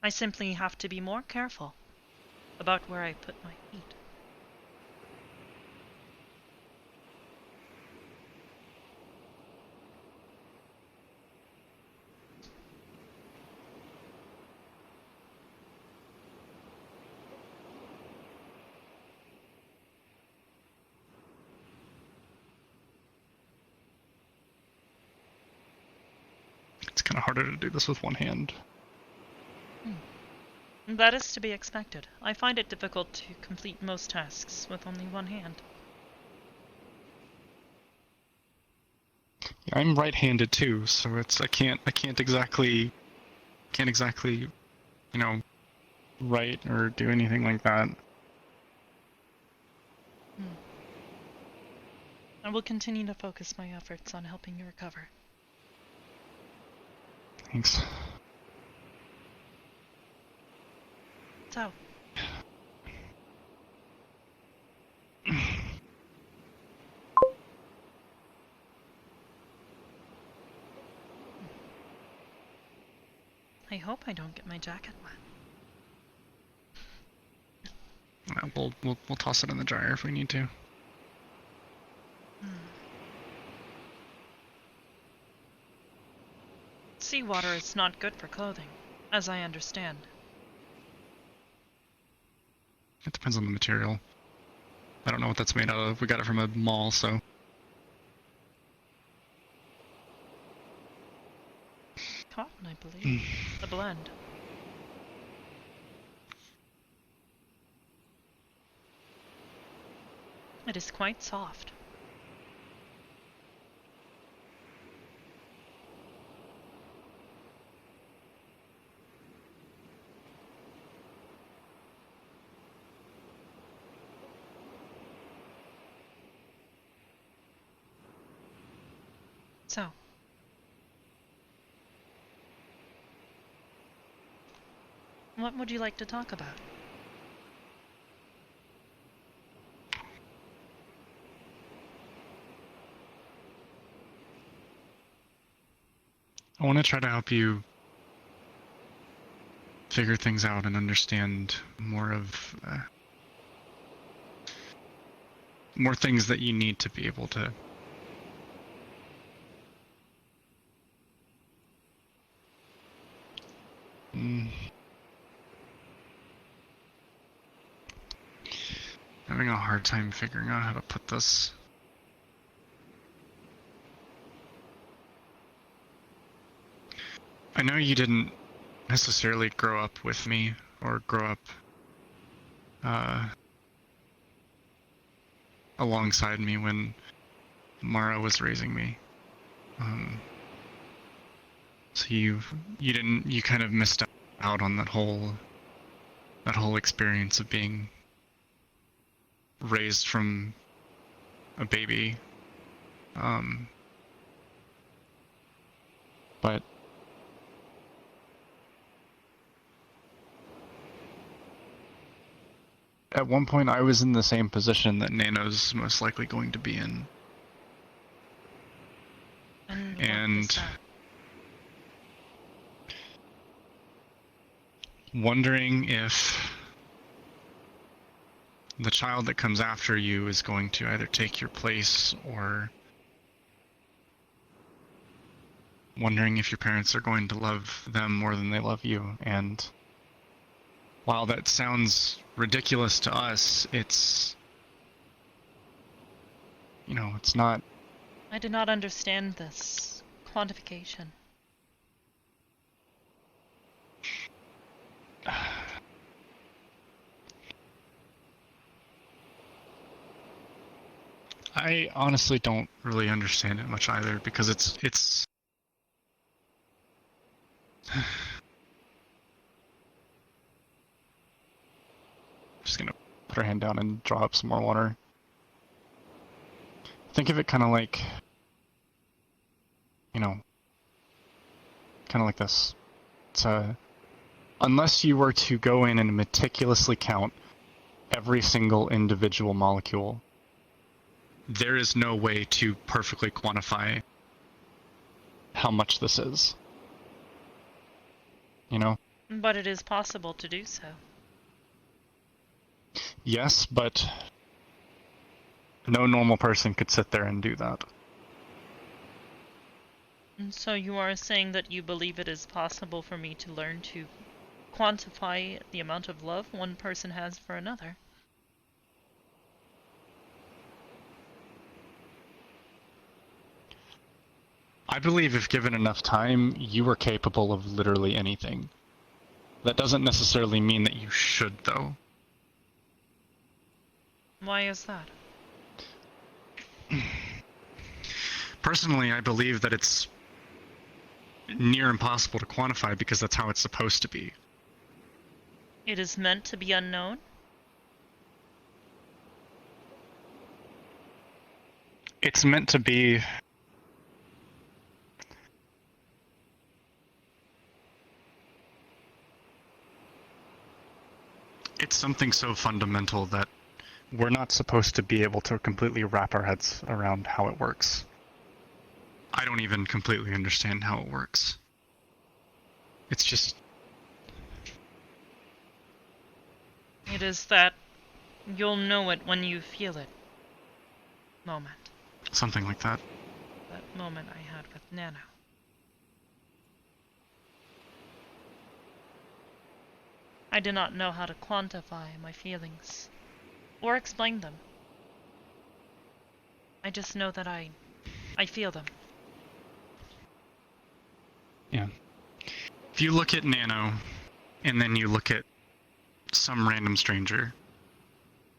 I simply have to be more careful about where I put my feet. It's kind of harder to do this with one hand. That is to be expected. I find it difficult to complete most tasks with only one hand. Yeah, I'm right-handed too, so I can't exactly, you know, write or do anything like that. I will continue to focus my efforts on helping you recover. Thanks. So. I hope I don't get my jacket wet. We'll toss it in the dryer if we need to. Seawater is not good for clothing, as I understand. It depends on the material. I don't know what that's made out of. We got it from a mall, so... Cotton, I believe. The blend. It is quite soft. So. What would you like to talk about? I want to try to help you figure things out and understand more of more things that you need to be able to having a hard time figuring out how to put this. I know you didn't necessarily grow up with me or grow up alongside me when Mara was raising me. So you kind of missed out on that whole experience of being raised from a baby. But at one point I was in the same position that Nano's most likely going to be in. And wondering if the child that comes after you is going to either take your place, or wondering if your parents are going to love them more than they love you. And while that sounds ridiculous to us, it's, you know, it's not. I do not understand this quantification. I honestly don't really understand it much either, because it's just gonna put her hand down and draw up some more water. Think of it kind of like, you know, kind of like this. It's unless you were to go in and meticulously count every single individual molecule, there is no way to perfectly quantify how much this is. You know? But it is possible to do so. Yes, but no normal person could sit there and do that. And so you are saying that you believe it is possible for me to learn to quantify the amount of love one person has for another? I believe if given enough time, you are capable of literally anything. That doesn't necessarily mean that you should, though. Why is that? Personally, I believe that it's near impossible to quantify because that's how it's supposed to be. It is meant to be unknown? It's meant to be... It's something so fundamental that we're not supposed to be able to completely wrap our heads around how it works. I don't even completely understand how it works. It's just... It is that you'll know it when you feel it moment. Something like that. That moment I had with Nano. I do not know how to quantify my feelings, or explain them. I just know that I feel them. Yeah. If you look at Nano, and then you look at some random stranger,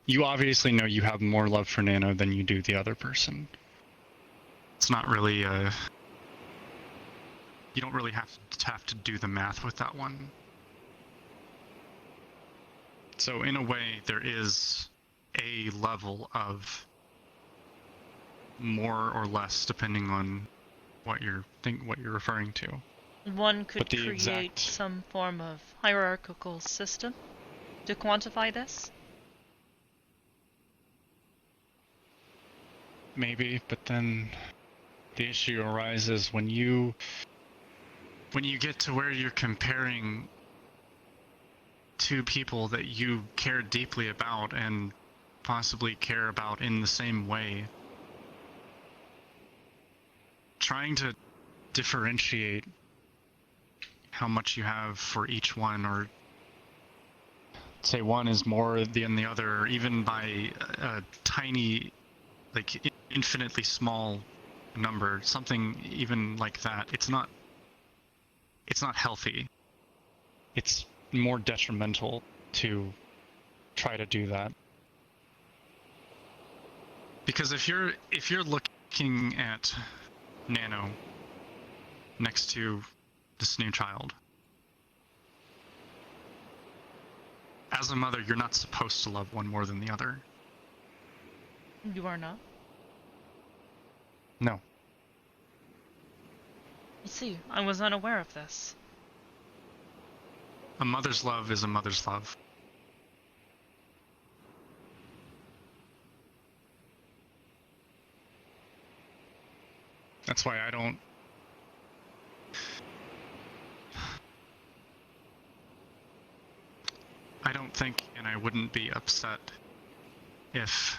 you obviously know you have more love for Nano than you do the other person. It's not really, you don't really have to do the math with that one. So in a way, there is a level of more or less, depending on what you're referring to. One could create some form of hierarchical system to quantify this? Maybe, but then the issue arises when you get to where you're comparing two people that you care deeply about and possibly care about in the same way. Trying to differentiate how much you have for each one, or say one is more than the other, or even by a tiny, like infinitely small number, something even like that. It's not it's not healthy. It's more detrimental to try to do that. Because if you're looking at Nano next to this new child, as a mother, you're not supposed to love one more than the other. You are not? No. I see. I was unaware of this. A mother's love is a mother's love. That's why I don't... I don't think, and I wouldn't be upset if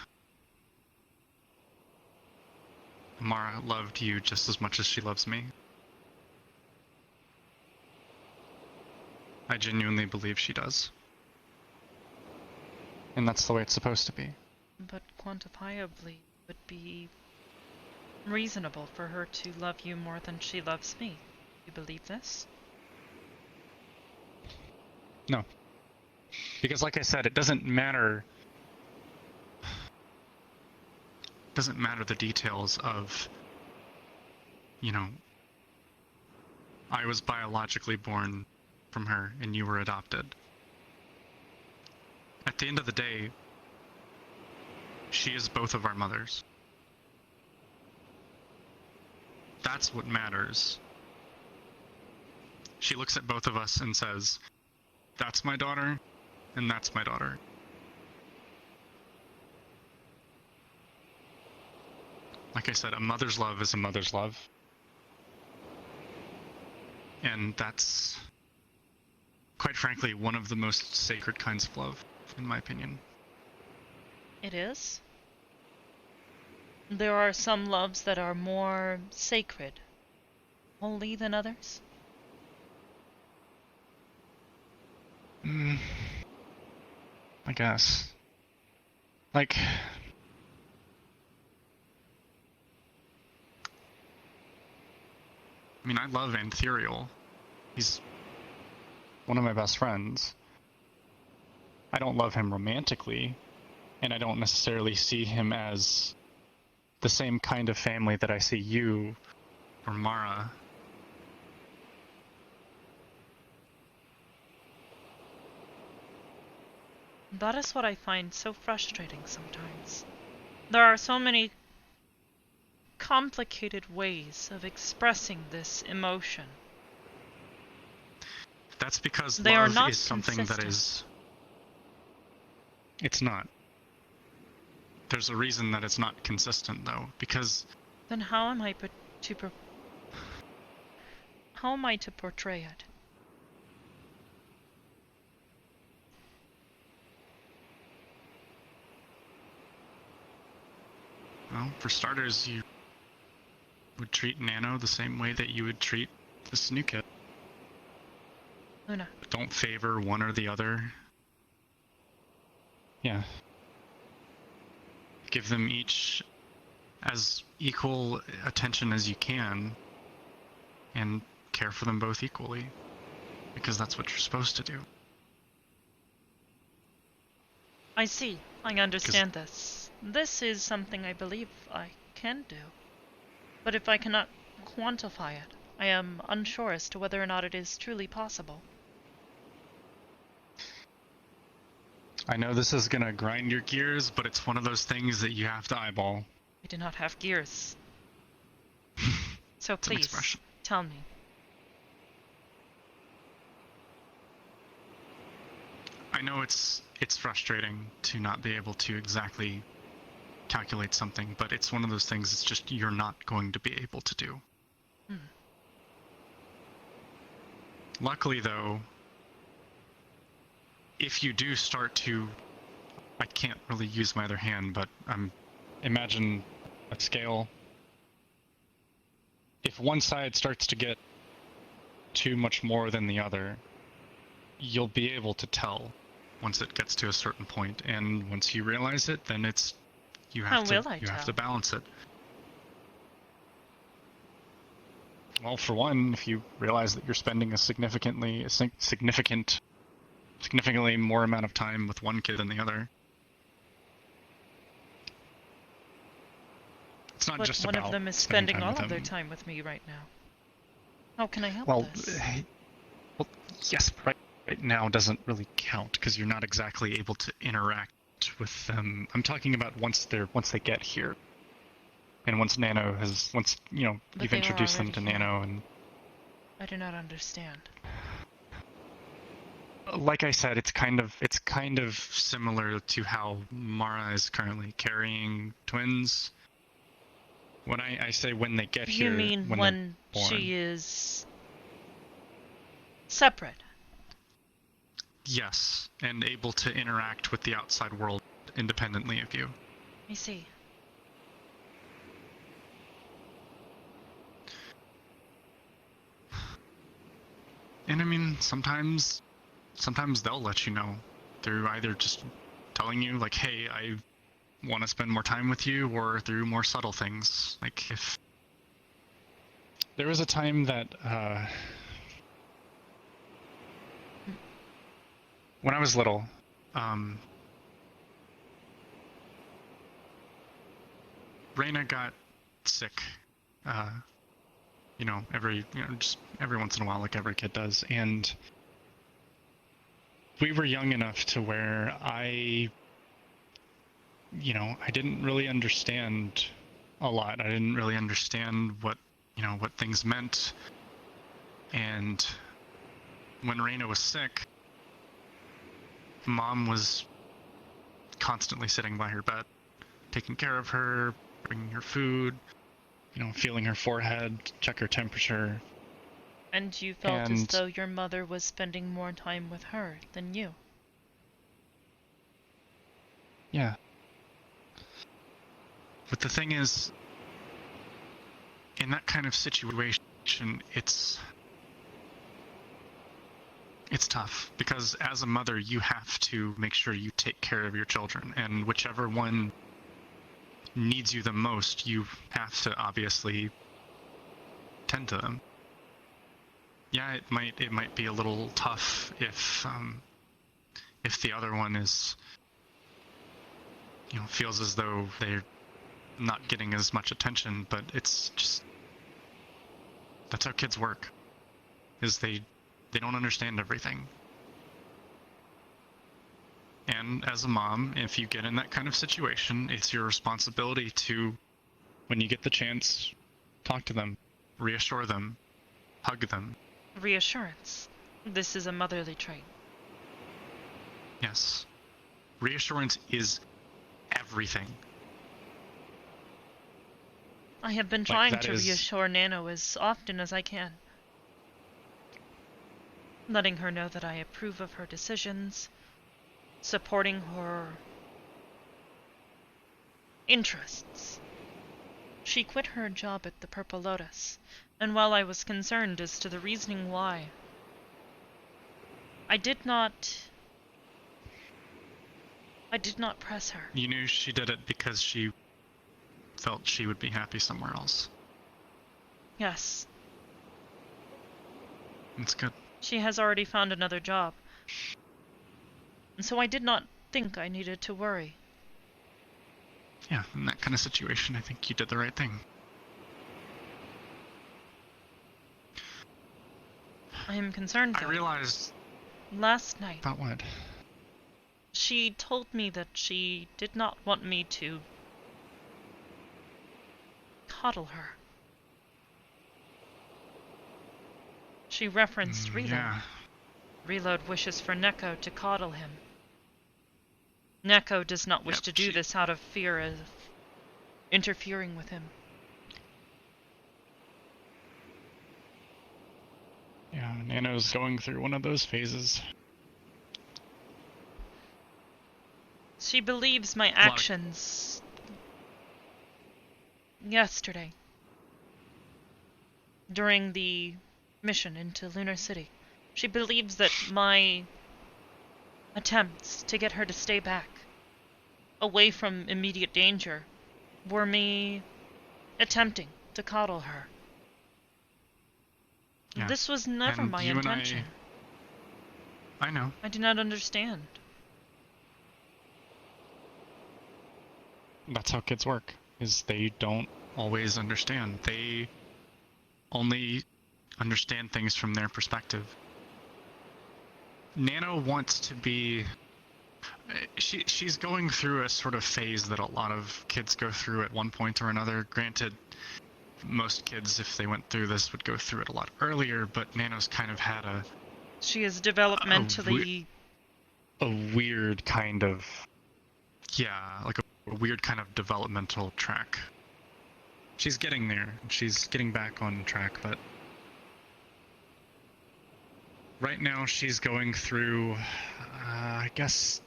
Mara loved you just as much as she loves me. I genuinely believe she does. And that's the way it's supposed to be. But quantifiably, it would be reasonable for her to love you more than she loves me. You believe this? No. Because like I said, it doesn't matter... doesn't matter the details of, you know, I was biologically born from her and you were adopted. At the end of the day, she is both of our mothers. That's what matters. She looks at both of us and says, that's my daughter, and that's my daughter. Like I said, a mother's love is a mother's love. And that's, quite frankly, one of the most sacred kinds of love, in my opinion. It is? There are some loves that are more sacred, holy than others? I guess. Like... I mean, I love Anthuriel. He's one of my best friends. I don't love him romantically, and I don't necessarily see him as the same kind of family that I see you or Mara. That is what I find so frustrating sometimes. There are so many complicated ways of expressing this emotion. That's because they are love not is something consistent. that is... It's not. There's a reason that it's not consistent, though, because... Then how am I how am I to portray it? Well, for starters, you would treat Nano the same way that you would treat this new kid. Luna. Don't favor one or the other. Yeah. Give them each as equal attention as you can, and care for them both equally, because that's what you're supposed to do. I see. I understand this. This is something I believe I can do. But if I cannot quantify it, I am unsure as to whether or not it is truly possible. I know this is gonna grind your gears, but it's one of those things that you have to eyeball. I do not have gears. So It's an please, expression. tell me. I know it's frustrating to not be able to exactly calculate something, but it's one of those things it's just you're not going to be able to do. Luckily, though, if you do start to... I can't really use my other hand, but imagine a scale. If one side starts to get too much more than the other, you'll be able to tell once it gets to a certain point, and once you realize it, then it's you have to balance it. Well, for one, if you realize that you're spending a significantly more amount of time with one kid than the other. It's not But just one about of them is spending spending time all with of their them. time with me right now. How can I help Well, this? well, yes, right now doesn't really count because you're not exactly able to interact with them. I'm talking about once they get here, and once But you've they are introduced them already to here. Nano, and I do not understand. like I said, it's kind of similar to how Mara is currently carrying twins. When I say when they get You here, mean when when they're born. she is separate? Yes, and able to interact with the outside world independently of you. I see. And I mean, sometimes they'll let you know through either just telling you like, hey, I want to spend more time with you, or through more subtle things. Like if there was a time that when I was little, Reina got sick, just every once in a while, like every kid does, and we were young enough to where I didn't really understand a lot. I didn't really understand what things meant, and when Reina was sick, Mom was constantly sitting by her bed, taking care of her, bringing her food, feeling her forehead, check her temperature. And you felt as though your mother was spending more time with her than you. Yeah. But the thing is, in that kind of situation, it's tough, because as a mother, you have to make sure you take care of your children, and whichever one needs you the most, you have to obviously tend to them. Yeah, it might be a little tough if the other one is feels as though they're not getting as much attention, but it's just that's how kids work. Is they don't understand everything. And as a mom, if you get in that kind of situation, it's your responsibility to, when you get the chance, talk to them, reassure them, hug them. Reassurance. This is a motherly trait. Yes. Reassurance is everything. I have been trying to reassure Nano as often as I can. Letting her know that I approve of her decisions, supporting her interests. She quit her job at the Purple Lotus, and while I was concerned as to the reasoning why, I did not press her. You knew she did it because she felt she would be happy somewhere else. Yes. That's good. She has already found another job. And so I did not think I needed to worry. Yeah, in that kind of situation, I think you did the right thing. I am concerned, though. I realized... Last night... About what? She told me that she did not want me to coddle her. She referenced Reload. Yeah. Reload wishes for Neko to coddle him. Neko does not wish to do this out of fear of interfering with him. Yeah, Nano's going through one of those phases. She believes my actions yesterday during the mission into Lunar City. She believes that my attempts to get her to stay back, away from immediate danger, were me attempting to coddle her. Yeah. This was never And my you and intention. I know. I do not understand. That's how kids work, is they don't always understand. They only understand things from their perspective. Nano wants to be... She's going through a sort of phase that a lot of kids go through at one point or another. Granted, most kids, if they went through this, would go through it a lot earlier, but Nano's kind of had She is developmentally... a weird kind of... Yeah, like a weird kind of developmental track. She's getting there. She's getting back on track, but... Right now she's going through, I guess,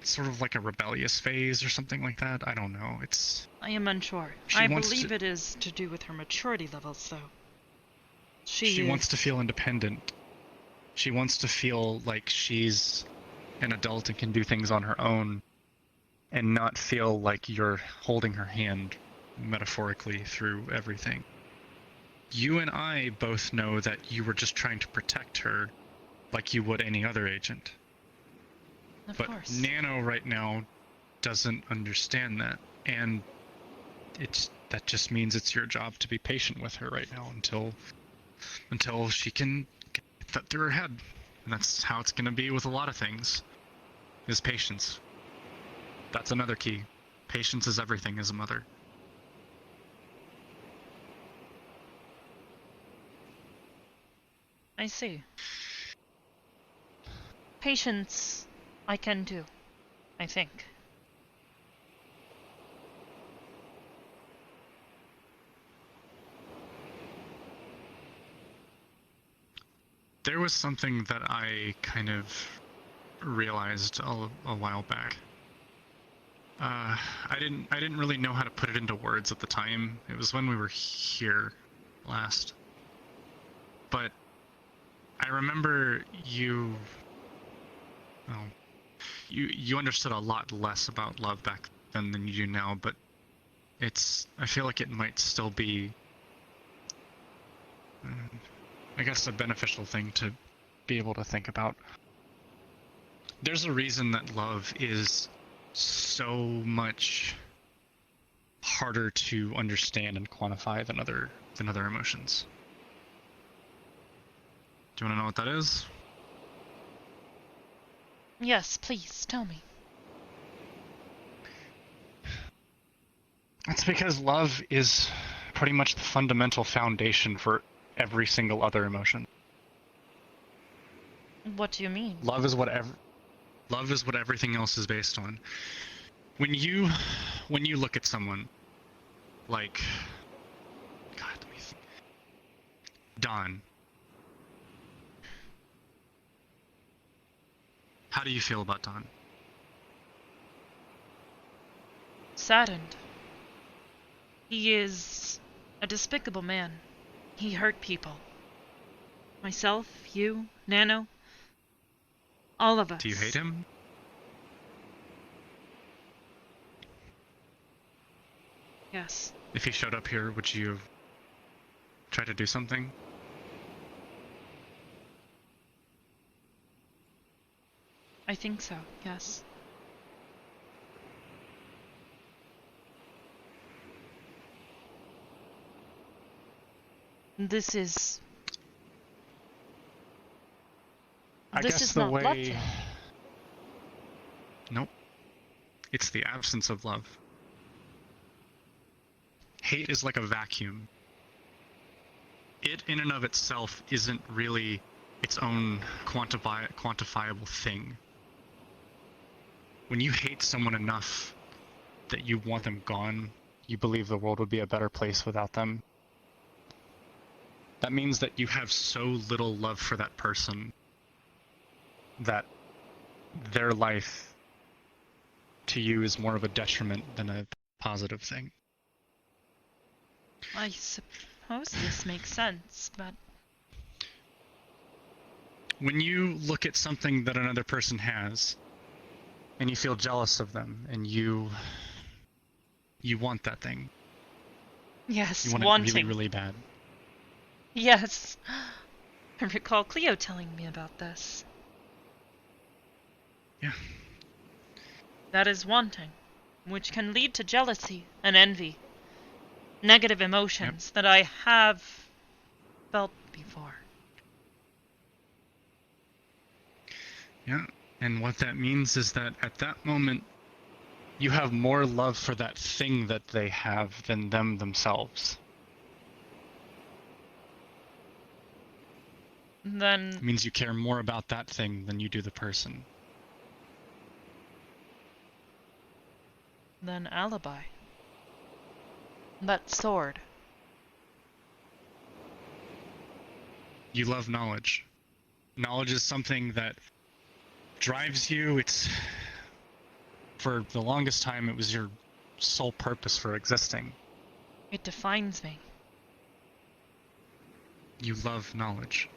sort of like a rebellious phase or something like that. I don't know. I am unsure. I believe it is to do with her maturity levels, though. She wants to feel independent. She wants to feel like she's an adult and can do things on her own, and not feel like you're holding her hand metaphorically through everything. You and I both know that you were just trying to protect her like you would any other agent. Of but course. Nano right now doesn't understand that, and that just means it's your job to be patient with her right now until she can get that through her head. And that's how it's going to be with a lot of things, is patience. That's another key. Patience is everything as a mother. I see. Patience, I can do, I think. There was something that I kind of realized a while back. I didn't really know how to put it into words at the time. It was when we were here last. But I remember you understood a lot less about love back then than you do now, but I feel like it might still be, I guess, a beneficial thing to be able to think about. There's a reason that love is so much harder to understand and quantify than other emotions. Do you want to know what that is? Yes, please, tell me. That's because love is pretty much the fundamental foundation for every single other emotion. What do you mean? Love is what everything else is based on. When you look at someone like, God, let me think. Don. How do you feel about Don? Saddened. He is a despicable man. He hurt people. Myself, you, Nano, all of us. Do you hate him? Yes. If he showed up here, would you try to do something? I think so, yes. This is the not way... loving. Nope. It's the absence of love. Hate is like a vacuum. It in and of itself isn't really its own quantifiable thing. When you hate someone enough that you want them gone, you believe the world would be a better place without them. That means that you have so little love for that person that their life to you is more of a detriment than a positive thing. I suppose this makes sense, but... When you look at something that another person has, and you feel jealous of them, and you want that thing. Yes, You want wanting. it really, really bad. Yes. I recall Cleo telling me about this. Yeah. That is wanting, which can lead to jealousy and envy. Negative emotions that I have felt before. Yeah, and what that means is that at that moment, you have more love for that thing that they have than them themselves. Then... It means you care more about that thing than you do the person. Then alibi. That sword. You love knowledge. Knowledge is something that drives you. It's, for the longest time, it was your sole purpose for existing. It defines me. You love knowledge.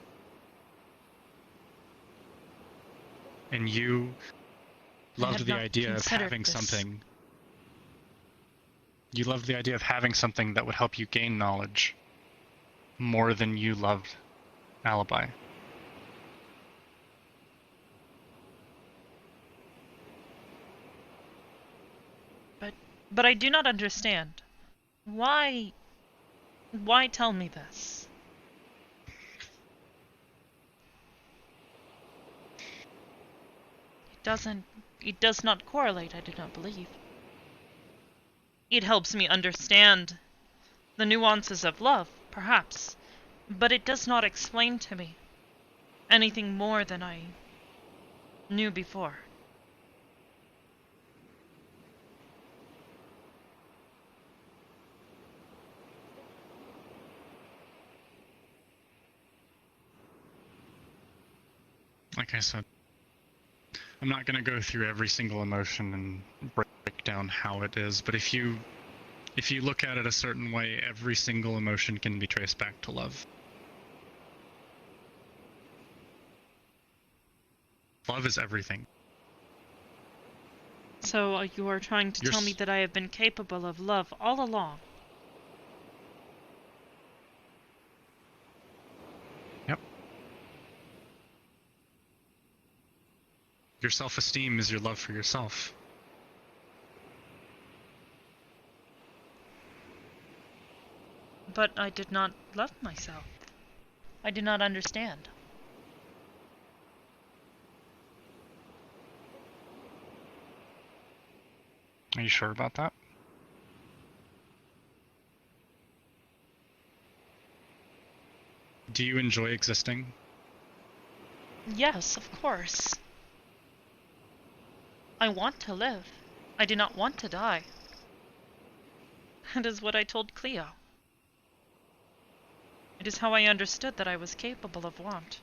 And you loved the idea of having something. You loved the idea of having something that would help you gain knowledge more than you loved alibi. But I do not understand. Why tell me this? It does not correlate, I do not believe. It helps me understand the nuances of love, perhaps, but it does not explain to me anything more than I knew before. Like I said, I'm not going to go through every single emotion and break down how it is, but if you look at it a certain way, every single emotion can be traced back to love. Love is everything. So you are trying to tell me that I have been capable of love all along? Yep. Your self-esteem is your love for yourself. But I did not love myself. I did not understand. Are you sure about that? Do you enjoy existing? Yes, of course. I want to live. I do not want to die. That is what I told Cleo. It is how I understood that I was capable of want.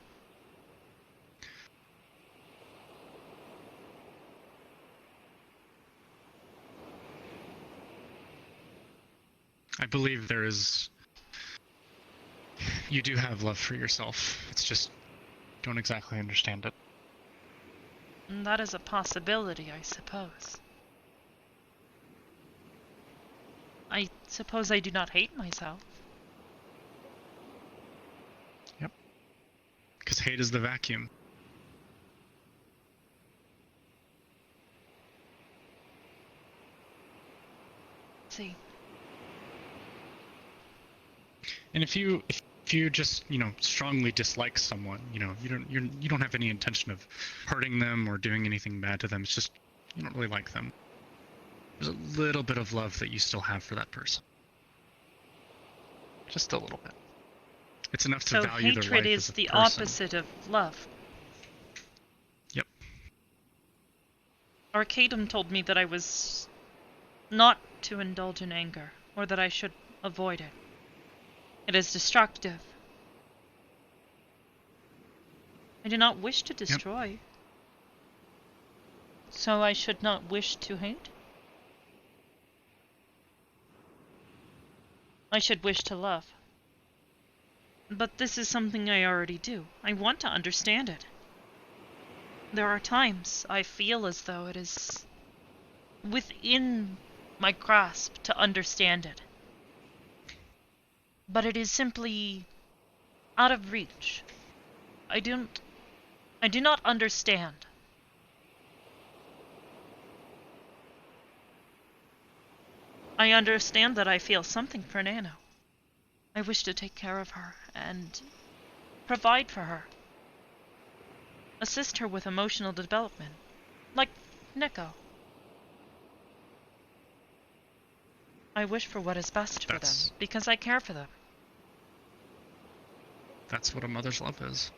I believe there is... You do have love for yourself. It's just... don't exactly understand it. And that is a possibility, I suppose. I suppose I do not hate myself. Yep. Because hate is the vacuum. See. And if you just, strongly dislike someone, you don't have any intention of hurting them or doing anything bad to them. It's just you don't really like them. There's a little bit of love that you still have for that person. Just a little bit. It's enough to value their life as a person. So hatred is the opposite of love. Yep. Arcadum told me that I was not to indulge in anger, or that I should avoid it. It is destructive. I do not wish to destroy. Yep. So I should not wish to hate? I should wish to love. But this is something I already do. I want to understand it. There are times I feel as though it is within my grasp to understand it. But it is simply Out of reach. I do not understand. I understand that I feel something for Nano. I wish to take care of her and provide for her. Assist her with emotional development, like Neko. I wish for what is best for them, because I care for them. That's what a mother's love is.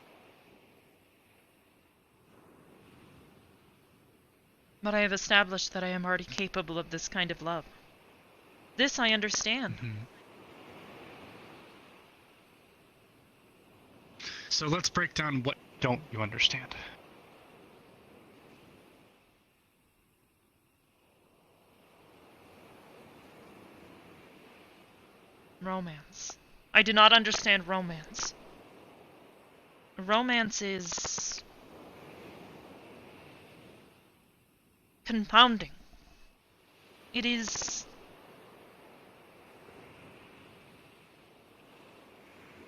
But I have established that I am already capable of this kind of love. This I understand. So let's break down what don't you understand. Romance. I do not understand romance. Romance is confounding. It is...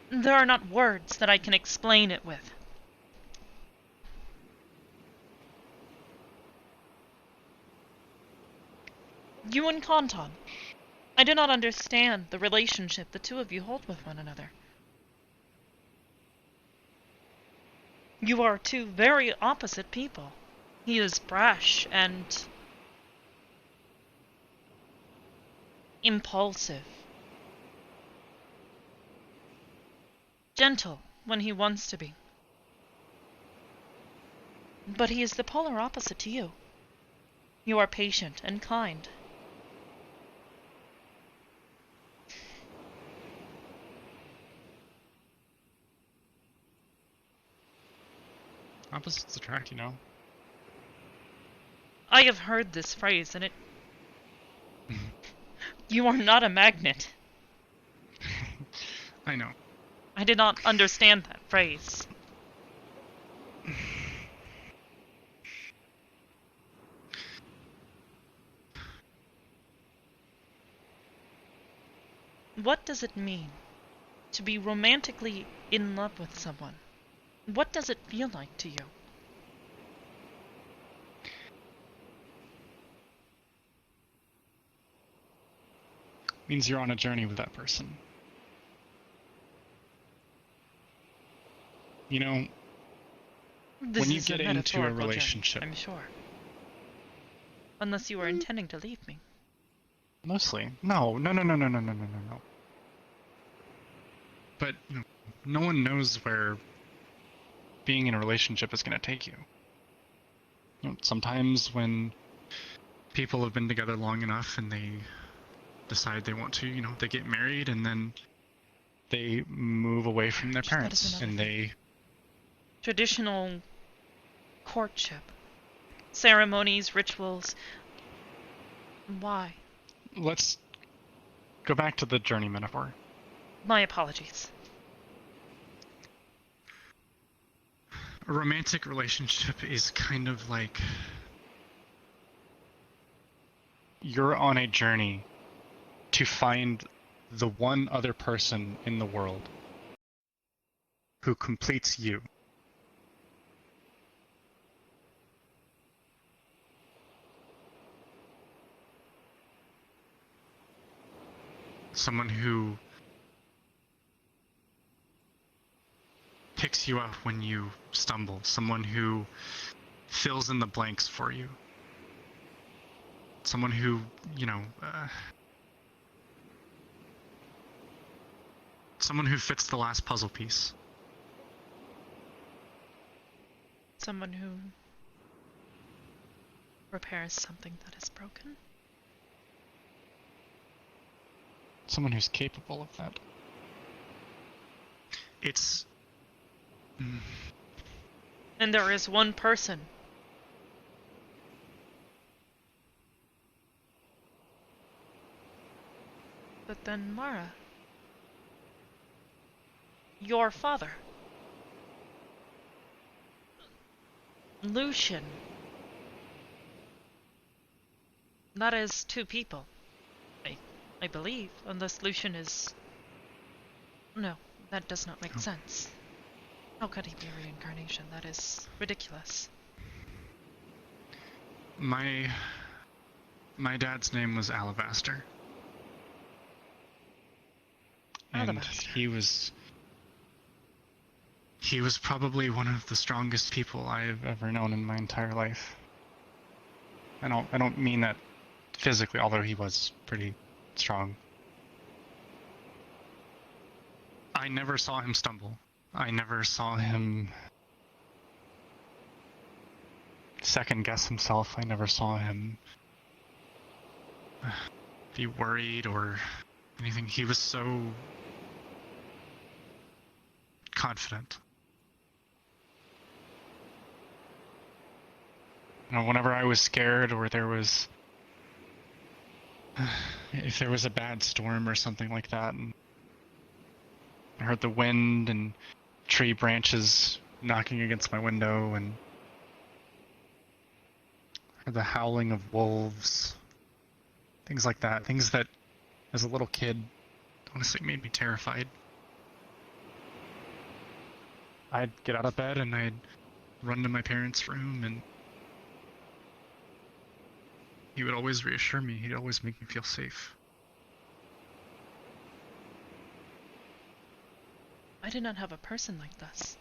There are not words that I can explain it with. You and Kanton. I do not understand the relationship the two of you hold with one another. You are two very opposite people. He is brash and impulsive. Gentle when he wants to be. But he is the polar opposite to you. You are patient and kind. Opposites attract, you know. I have heard this phrase, and it... You are not a magnet. I know. I did not understand that phrase. What does it mean to be romantically in love with someone? What does it feel like to you? Means you're on a journey with that person. You know, This when you is get a into a metaphorical relationship, journey, I'm sure. Unless you were intending to leave me. mostly, no. But you know, no one knows where being in a relationship is going to take you. You know, sometimes when people have been together long enough and they decide they want to, you know, they get married and then they move away from their parents and they... Traditional courtship. Ceremonies, rituals. Why? Let's go back to the journey metaphor. My apologies. A romantic relationship is kind of like you're on a journey to find the one other person in the world who completes you. Someone who picks you up when you stumble, someone who fills in the blanks for you, someone who, you know, someone who fits the last puzzle piece. Someone who repairs something that is broken. Someone who's capable of that. It's... And there is one person. But then Mara. Your father. Lucian. That is two people. I believe, unless Lucian is... No, That does not make sense. How could he be a reincarnation? That is ridiculous. My dad's name was Alabaster. And Alabaster. he was probably one of the strongest people I've ever known in my entire life. I don't mean that physically, although he was pretty strong. I never saw him stumble. I never saw him second guess himself. I never saw him be worried or anything. He was so confident. You know, whenever I was scared or there was if there was a bad storm or something like that, and I heard the wind and tree branches knocking against my window and heard the howling of wolves, things like that, things that as a little kid honestly made me terrified. I'd get out of bed and I'd run to my parents' room, and he would always reassure me. He'd always make me feel safe. I did not have a person like this.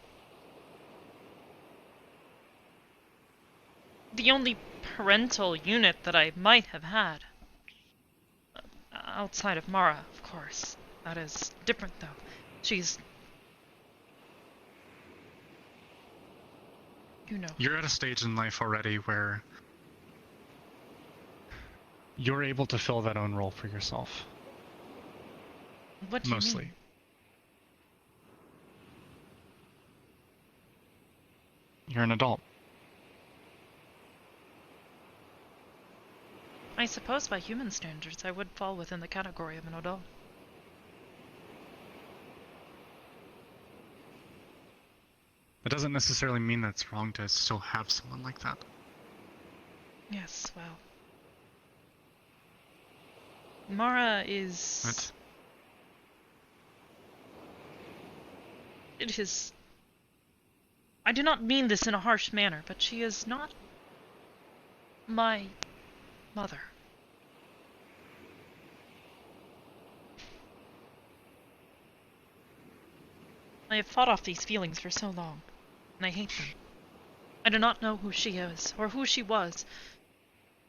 The only parental unit that I might have had, outside of Mara, of course. That is different, though. She's... You know. You're at a stage in life already where you're able to fill that own role for yourself. What do you mostly. mean? You're an adult. I suppose by human standards I would fall within the category of an adult. It doesn't necessarily mean that it's wrong to still have someone like that. Yes, well... Mara is... What? It is... I do not mean this in a harsh manner, but she is not... my... mother. I have fought off these feelings for so long, and I hate them. I do not know who she is, or who she was.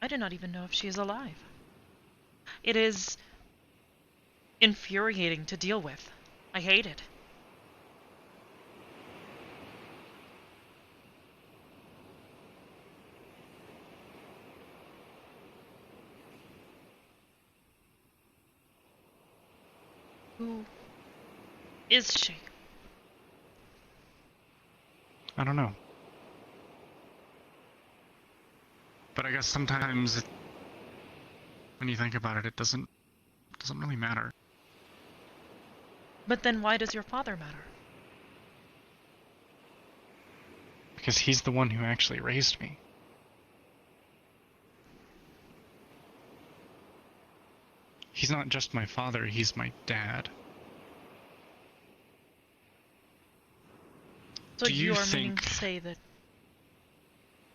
I do not even know if she is alive. It is infuriating to deal with. I hate it. Who is she? I don't know. But I guess sometimes when you think about it, it doesn't really matter. But then why does your father matter? Because he's the one who actually raised me. He's not just my father, he's my dad. So Do you are meaning think... to say that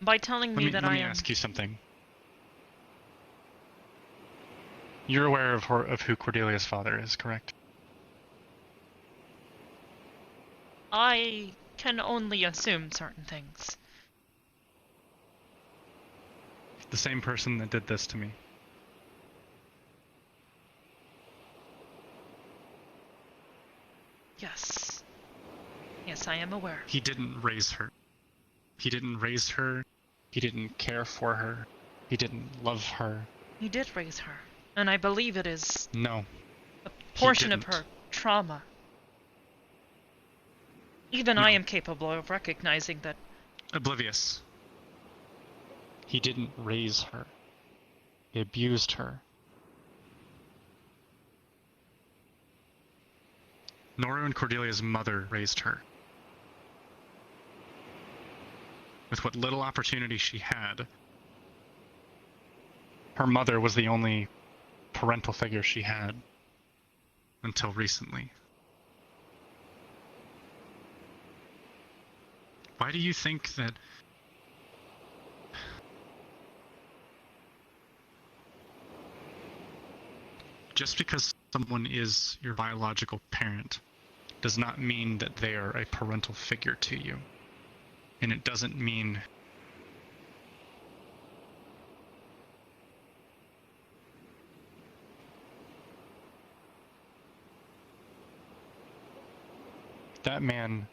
by telling me that let I me am... ask you something. You're aware of who Cordelia's father is, correct? I can only assume certain things. The same person that did this to me. Yes. Yes, I am aware. He didn't raise her. He didn't raise her. He didn't care for her. He didn't love her. He did raise her, and I believe it is No. a portion of didn't. her trauma. Even No. I am capable of recognizing that. Oblivious. He didn't raise her. He abused her. Nora and Cordelia's mother raised her. With what little opportunity she had, her mother was the only parental figure she had until recently. Why do you think that... Just because someone is your biological parent does not mean that they are a parental figure to you. And it doesn't mean that man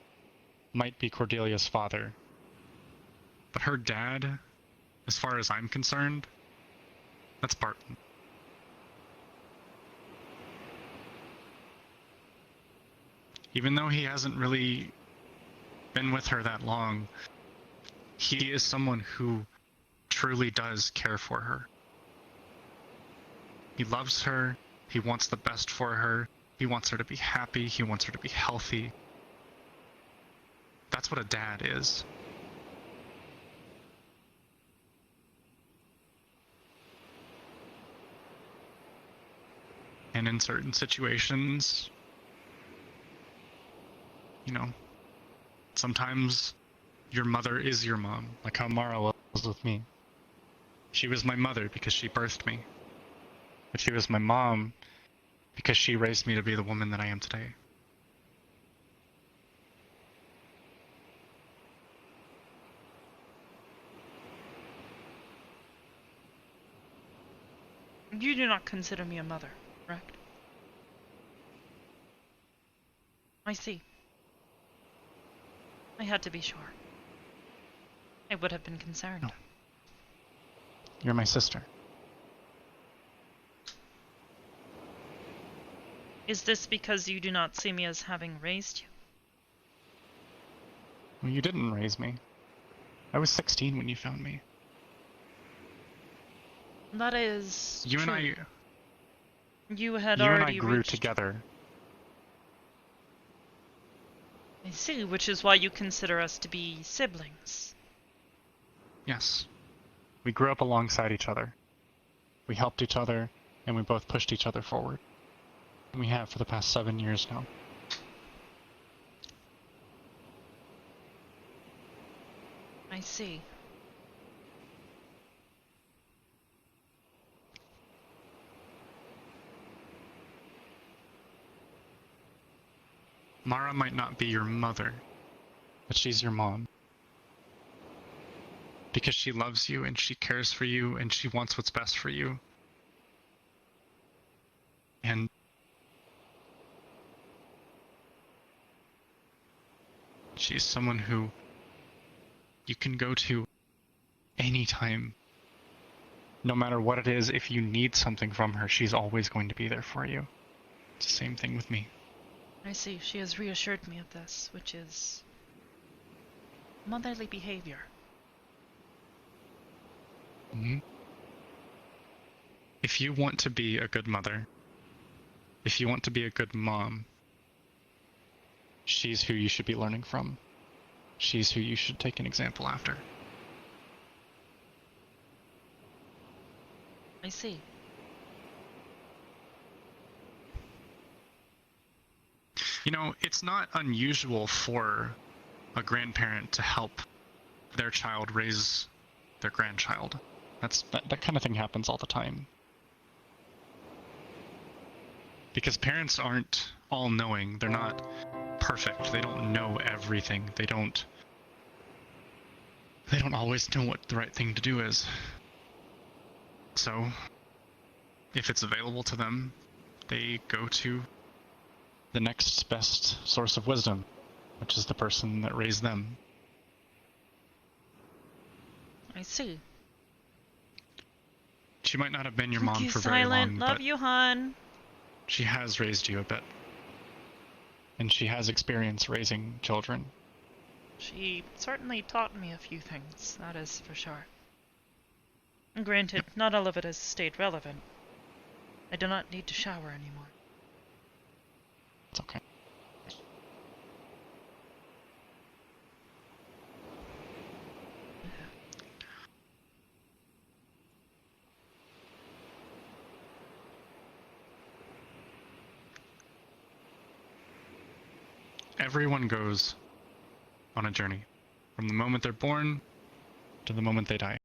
might be Cordelia's father, but her dad, as far as I'm concerned, that's Barton. Even though he hasn't really been with her that long, he is someone who truly does care for her. He loves her, he wants the best for her, he wants her to be happy, he wants her to be healthy. That's what a dad is. And in certain situations, you know, sometimes your mother is your mom, like how Mara was with me. She was my mother because she birthed me. But she was my mom because she raised me to be the woman that I am today. You do not consider me a mother, correct? I see. I had to be sure. I would have been concerned. No. You're my sister. Is this because you do not see me as having raised you? Well, you didn't raise me. I was 16 when you found me. That is You true. and I... You had You and I already grew reached... together. I see, which is why you consider us to be siblings. Yes. We grew up alongside each other. We helped each other, and we both pushed each other forward. And we have for the past 7 years now. I see. Mara might not be your mother, but she's your mom. Because she loves you, and she cares for you, and she wants what's best for you. And she's someone who you can go to anytime. No matter what it is, if you need something from her, she's always going to be there for you. It's the same thing with me. I see. She has reassured me of this, which is motherly behavior. Mm-hmm. If you want to be a good mother, if you want to be a good mom, she's who you should be learning from. She's who you should take an example after. I see. You know, it's not unusual for a grandparent to help their child raise their grandchild. That kind of thing happens all the time. Because parents aren't all-knowing. They're not perfect. They don't know everything. They don't always know what the right thing to do is. So, if it's available to them, they go to the next best source of wisdom, which is the person that raised them. I see. She might not have been your mom Cookie for very silent. long, Love but you, hon. she has raised you a bit. And she has experience raising children. She certainly taught me a few things, that is for sure. Granted, not all of it has stayed relevant. I do not need to shower anymore. It's okay. Everyone goes on a journey, From the moment they're born to the moment they die.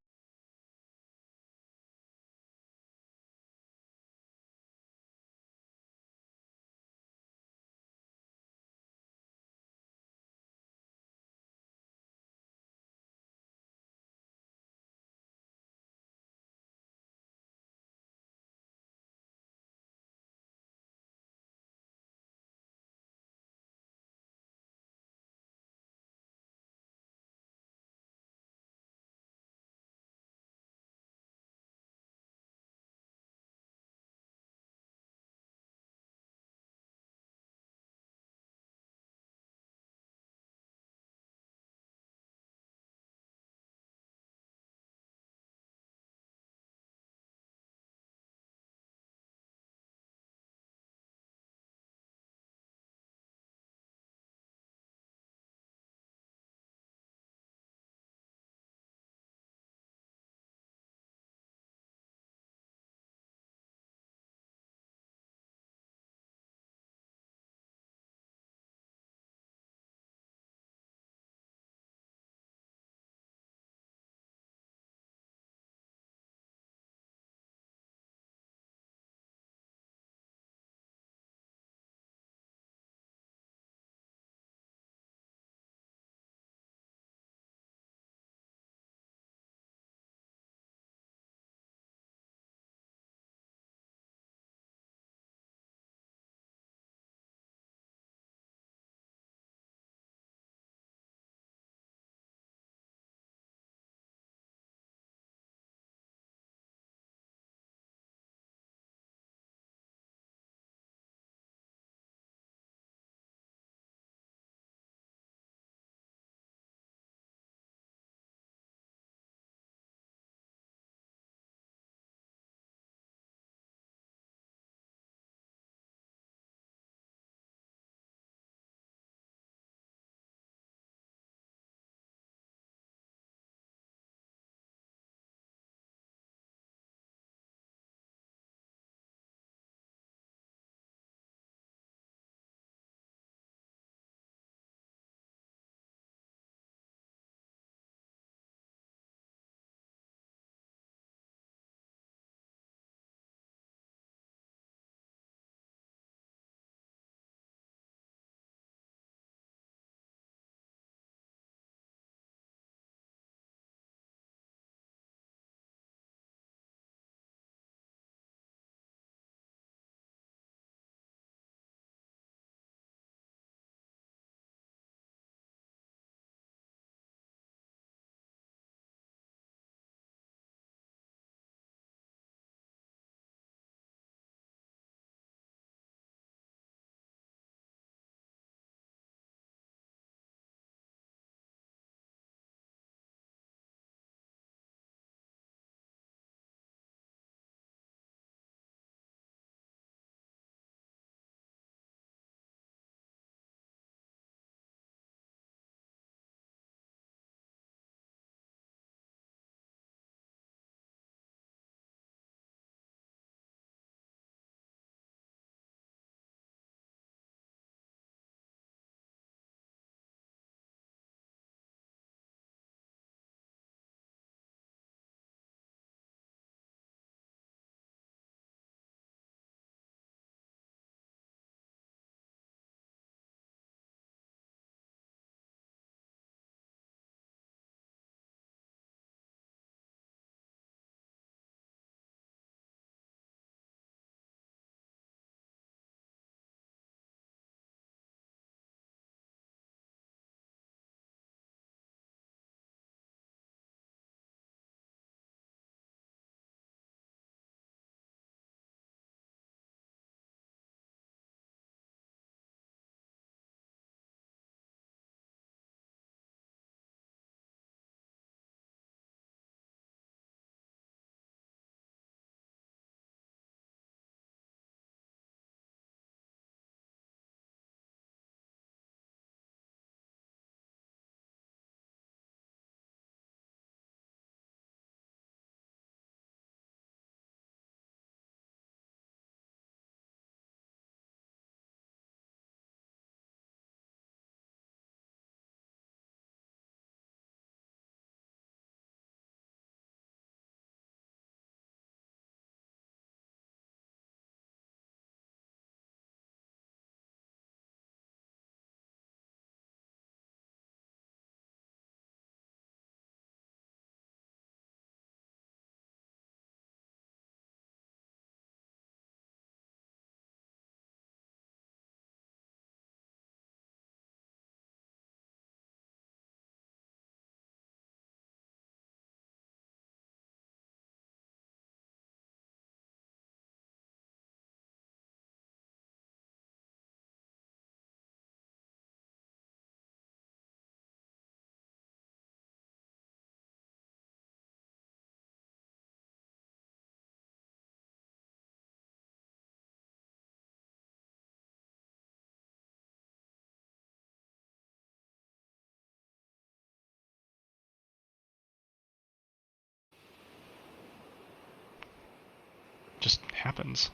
just happens.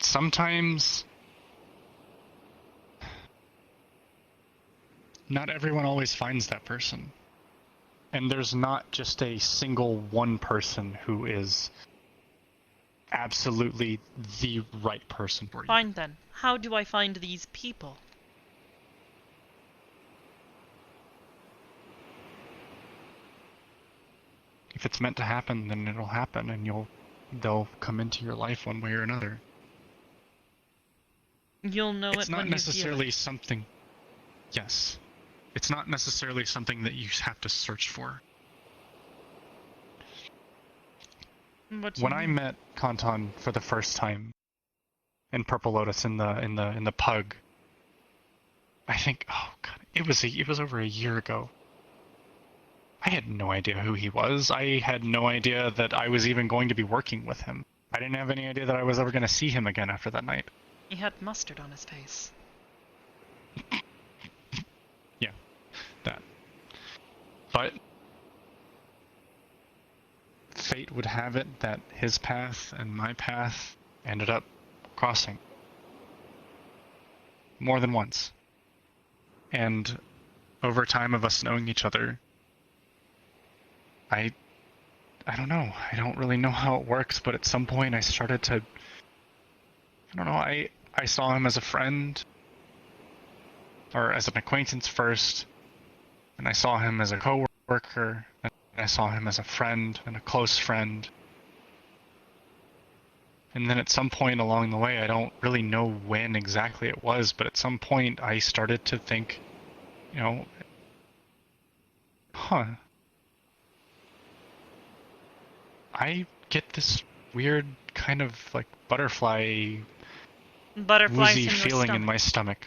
Sometimes not everyone always finds that person. And there's not just a single one person who is absolutely the right person for you. Fine then. How do I find these people? If it's meant to happen, then it'll happen, and they'll come into your life one way or another. You'll know It's it not when you feel necessarily it. something. Yes. It's not necessarily something that you have to search for. What do When you I mean? met Kanton for the first time in Purple Lotus in the pug, I think, oh god, it was over a year ago. I had no idea who he was. I had no idea that I was even going to be working with him. I didn't have any idea that I was ever going to see him again after that night. He had mustard on his face. Yeah, that. But fate would have it that his path and my path ended up crossing. More than once. And over time of us knowing each other, I don't know. I don't really know how it works, but at some point I started to, I don't know, I saw him as a friend, or as an acquaintance first, and I saw him as a coworker, and I saw him as a friend and a close friend. And then at some point along the way, I don't really know when exactly it was, but at some point I started to think, you know, I get this weird kind of like butterflies woozy in your feeling stomach. in my stomach.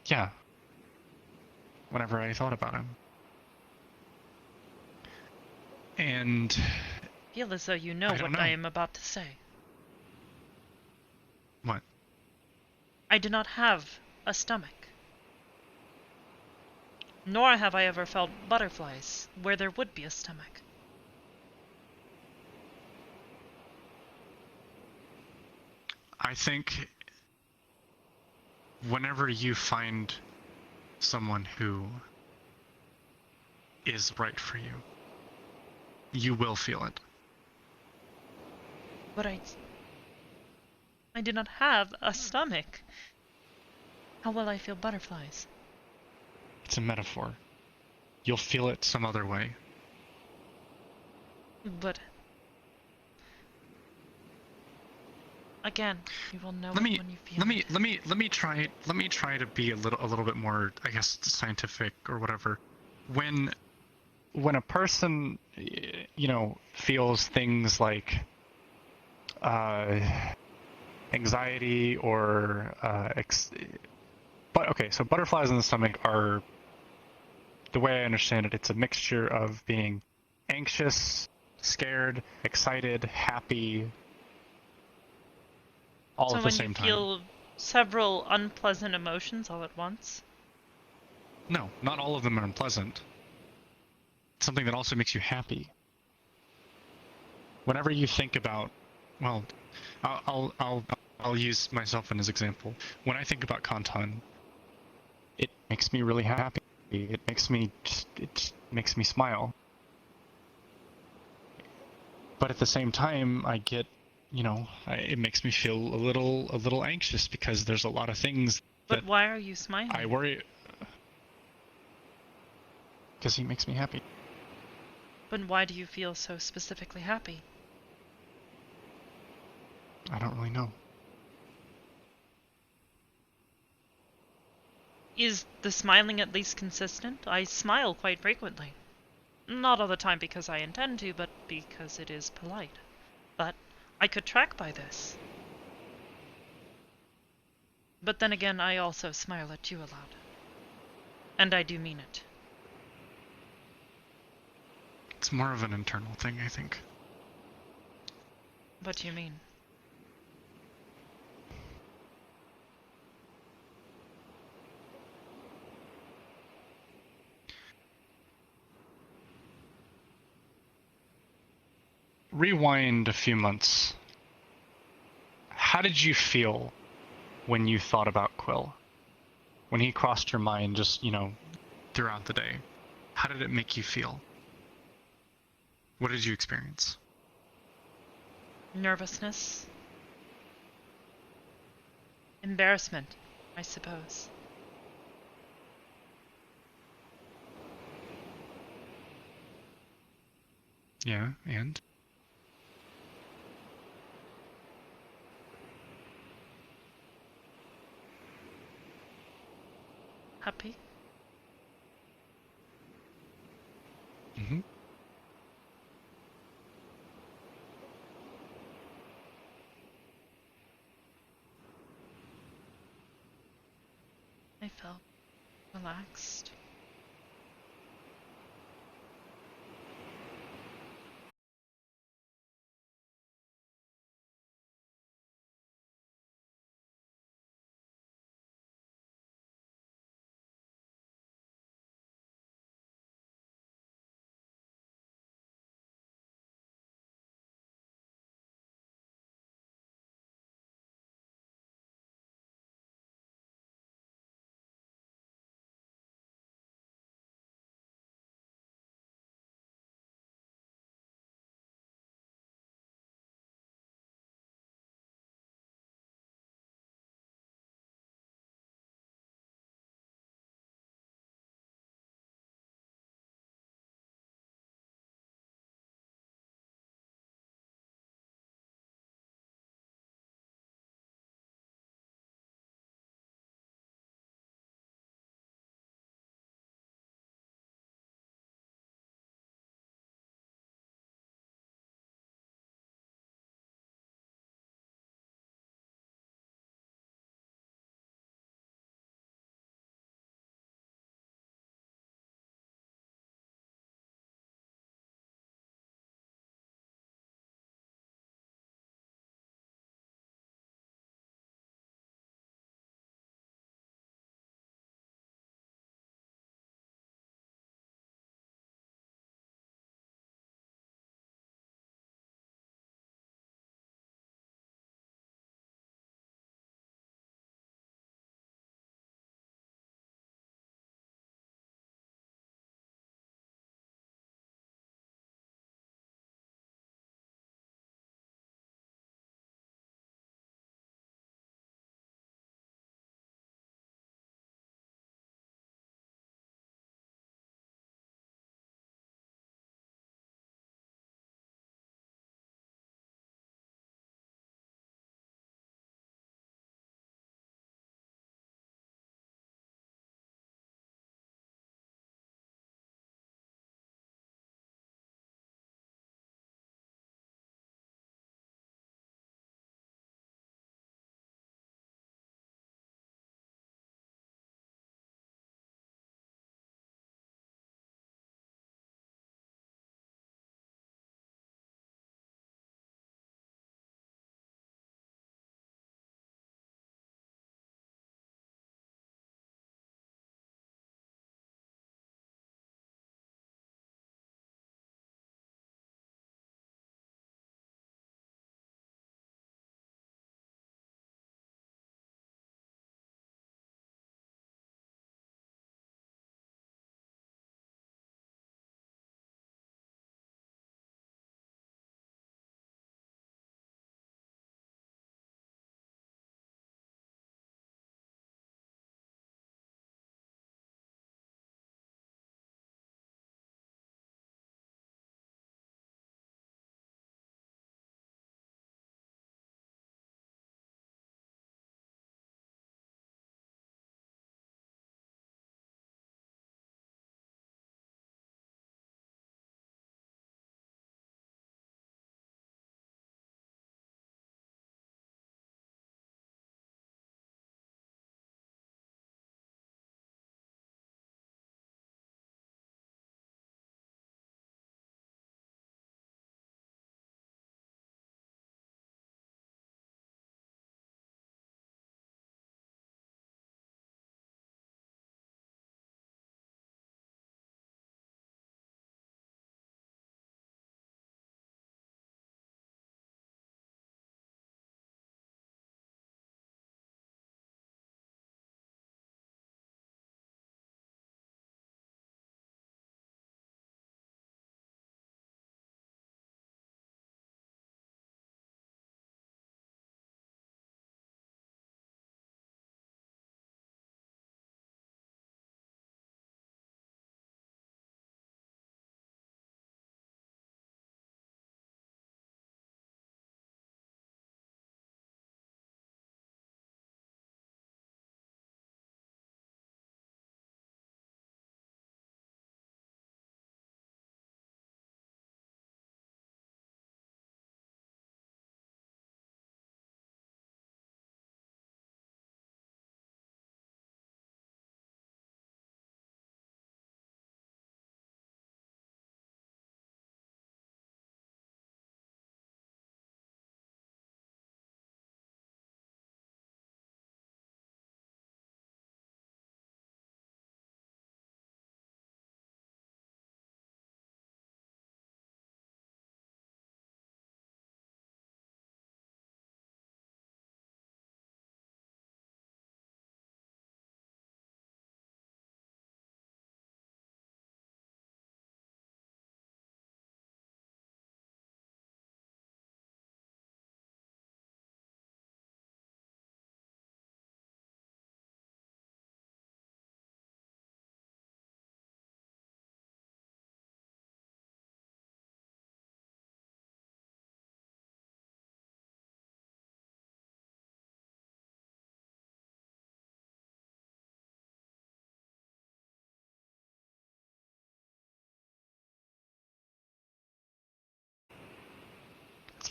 Yeah. Whenever I thought about him. And I feel as though you know I don't what I know. am about to say. What? I do not have a stomach. Nor have I ever felt butterflies where there would be a stomach. I think whenever you find someone who is right for you, you will feel it. But I do not have a stomach. How will I feel butterflies? It's a metaphor. You'll feel it some other way. But again, you will know Let me it when you feel it. let me try to be a little bit more, I guess, scientific or whatever. When a person, you know, feels things like anxiety or but okay, so butterflies in the stomach are, the way I understand it, it's a mixture of being anxious, scared, excited, happy, all So at the when same you time. feel several unpleasant emotions all at once? No, not all of them are unpleasant. It's something that also makes you happy. Whenever you think about, well, I'll use myself as an example. When I think about Kanton, it makes me really happy. It makes me smile. But at the same time, I get, you know, it makes me feel a little anxious because there's a lot of things But that why are you smiling? I worry, because he makes me happy. But why do you feel so specifically happy? I don't really know. Is the smiling at least consistent? I smile quite frequently. Not all the time because I intend to, but because it is polite. But I could track by this. But then again, I also smile at you aloud. And I do mean it. It's more of an internal thing, I think. What do you mean? Rewind a few months how did you feel when you thought about Quill? When he crossed your mind just, throughout the day? How did it make you feel? What did you experience? Nervousness. Embarrassment, I suppose. Yeah, and? Happy. Mm-hmm. I felt relaxed.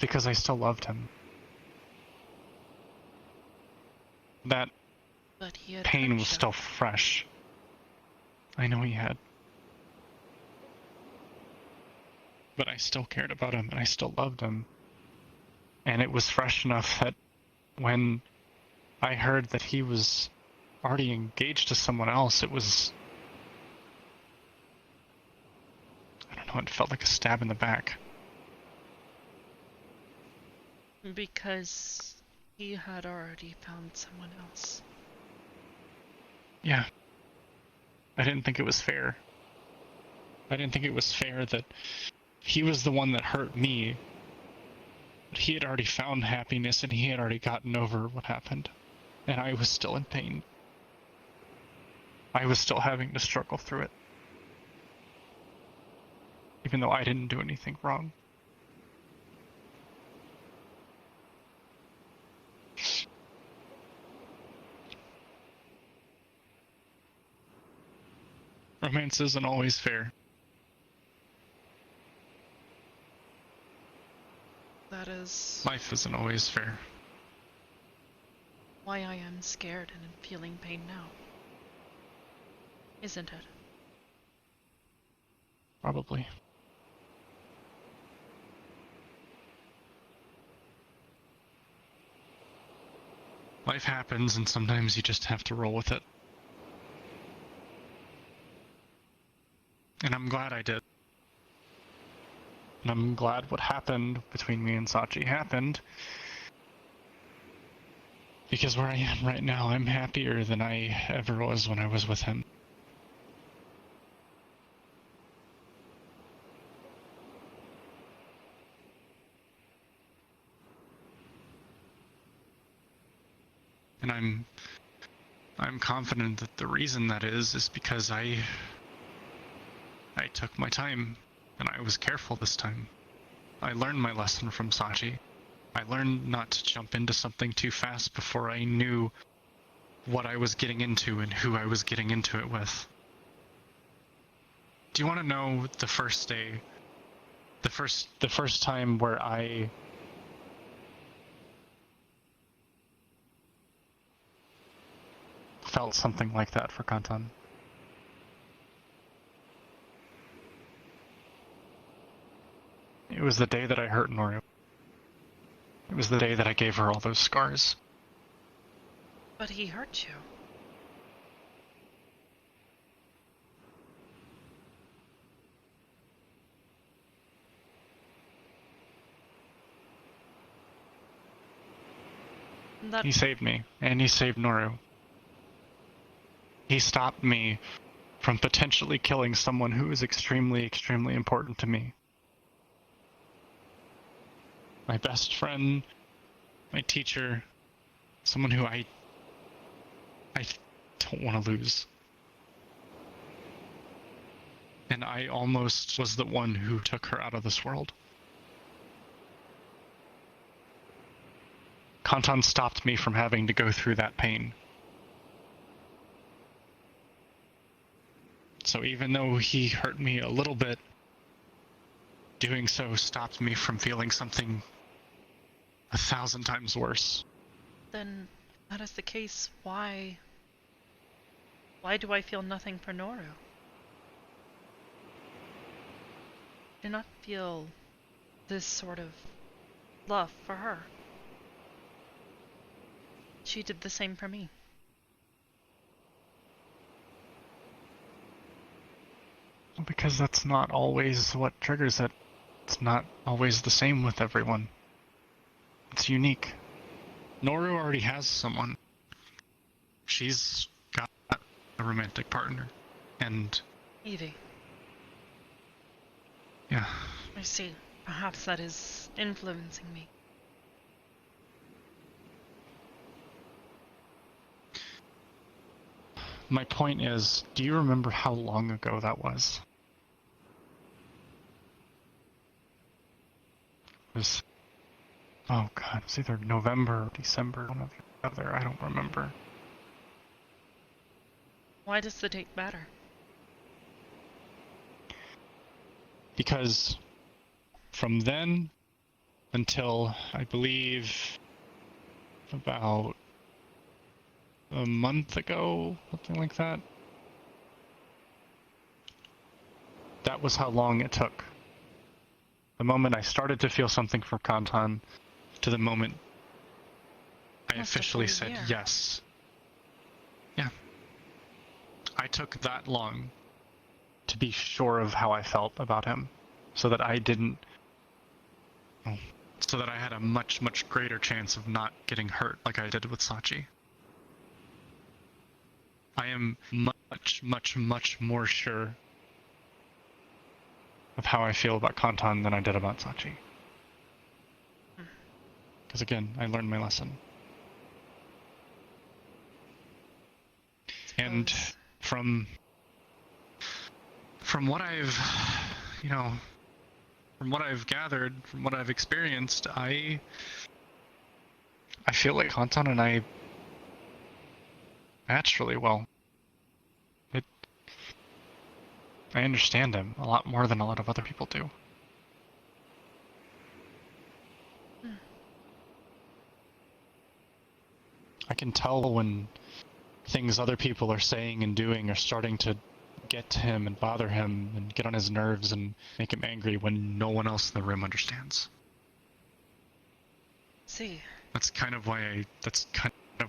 because I still loved him. That But he had pain hurt was you. still fresh. I know he had. But I still cared about him, and I still loved him. And it was fresh enough that when I heard that he was already engaged to someone else, it was... I don't know, it felt like a stab in the back. Because he had already found someone else. Yeah. I didn't think it was fair. I didn't think it was fair that he was the one that hurt me. But he had already found happiness and he had already gotten over what happened. And I was still in pain. I was still having to struggle through it. Even though I didn't do anything wrong. Romance isn't always fair. That is Life isn't always fair. why I am scared and feeling pain now. Isn't it? Probably. Life happens and sometimes you just have to roll with it. And I'm glad I did. And I'm glad what happened between me and Sachi happened. Because where I am right now, I'm happier than I ever was when I was with him. And I'm confident that the reason that is because I took my time, and I was careful this time. I learned my lesson from Sachi. I learned not to jump into something too fast before I knew what I was getting into and who I was getting into it with. Do you want to know the first day, the first time where I felt something like that for Kantan? It was the day that I hurt Noru. It was the day that I gave her all those scars. But he hurt you. That He saved me, and he saved Noru. He stopped me from potentially killing someone who is extremely, extremely important to me. My best friend, my teacher, someone who I don't want to lose. And I almost was the one who took her out of this world. Kantan stopped me from having to go through that pain. So even though he hurt me a little bit, doing so stopped me from feeling something 1,000 times worse. Then, if that is the case, why do I feel nothing for Noru? I do not feel this sort of love for her. She did the same for me. Because that's not always what triggers it. It's not always the same with everyone. It's unique. Noru already has someone. She's got a romantic partner. And Evie. yeah. I see. Perhaps that is influencing me. My point is, do you remember how long ago that was? It was, oh god, it was either November or December, one or the other, I don't remember. Why does the date matter? Because from then until, I believe, about a month ago, something like that. That was how long it took. The moment I started to feel something for Kantan, to the moment I Almost a officially full said year. yes. Yeah. I took that long to be sure of how I felt about him, so that I didn't... so that I had a much, much greater chance of not getting hurt like I did with Sachi. I am much, much, much more sure of how I feel about Kantan than I did about Sachi. Because again, I learned my lesson. And Suppose- from what I've, from what I've gathered, from what I've experienced, I feel like Kantan and I matched really well. I understand him a lot more than a lot of other people do. I can tell when things other people are saying and doing are starting to get to him and bother him and get on his nerves and make him angry when no one else in the room understands. See. That's kind of why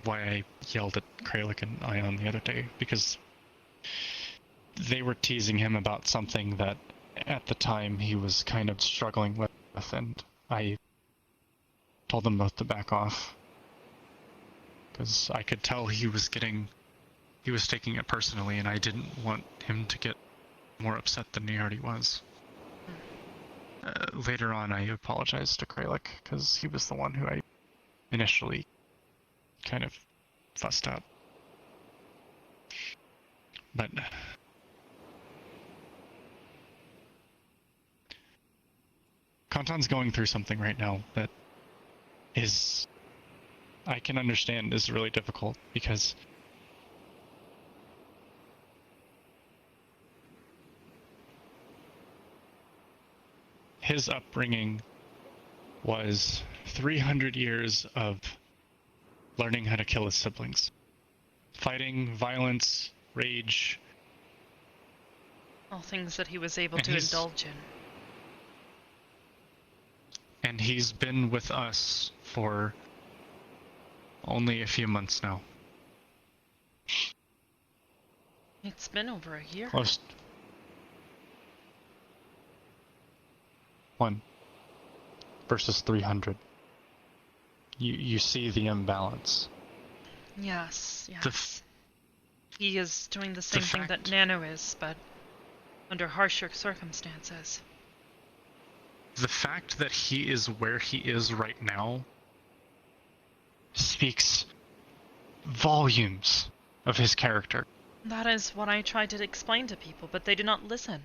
I yelled at Kralik and Ion the other day, because they were teasing him about something that at the time he was kind of struggling with, and I told them both to back off. Because I could tell he was taking it personally, and I didn't want him to get more upset than he already was. Later on, I apologized to Kralik, because he was the one who I initially kind of fussed at. But Kantan's going through something right now that is, I can understand, is really difficult, because his upbringing was 300 years of learning how to kill his siblings. Fighting, violence, rage. All things that he was able And to indulge in. And he's been with us for only a few months now. It's been over a year. Close. One versus 300. You see the imbalance. Yes, yes. He is doing the same thing that fact- Nano is, but under harsher circumstances. The fact that he is where he is right now speaks volumes of his character. That is what I try to explain to people, but they do not listen.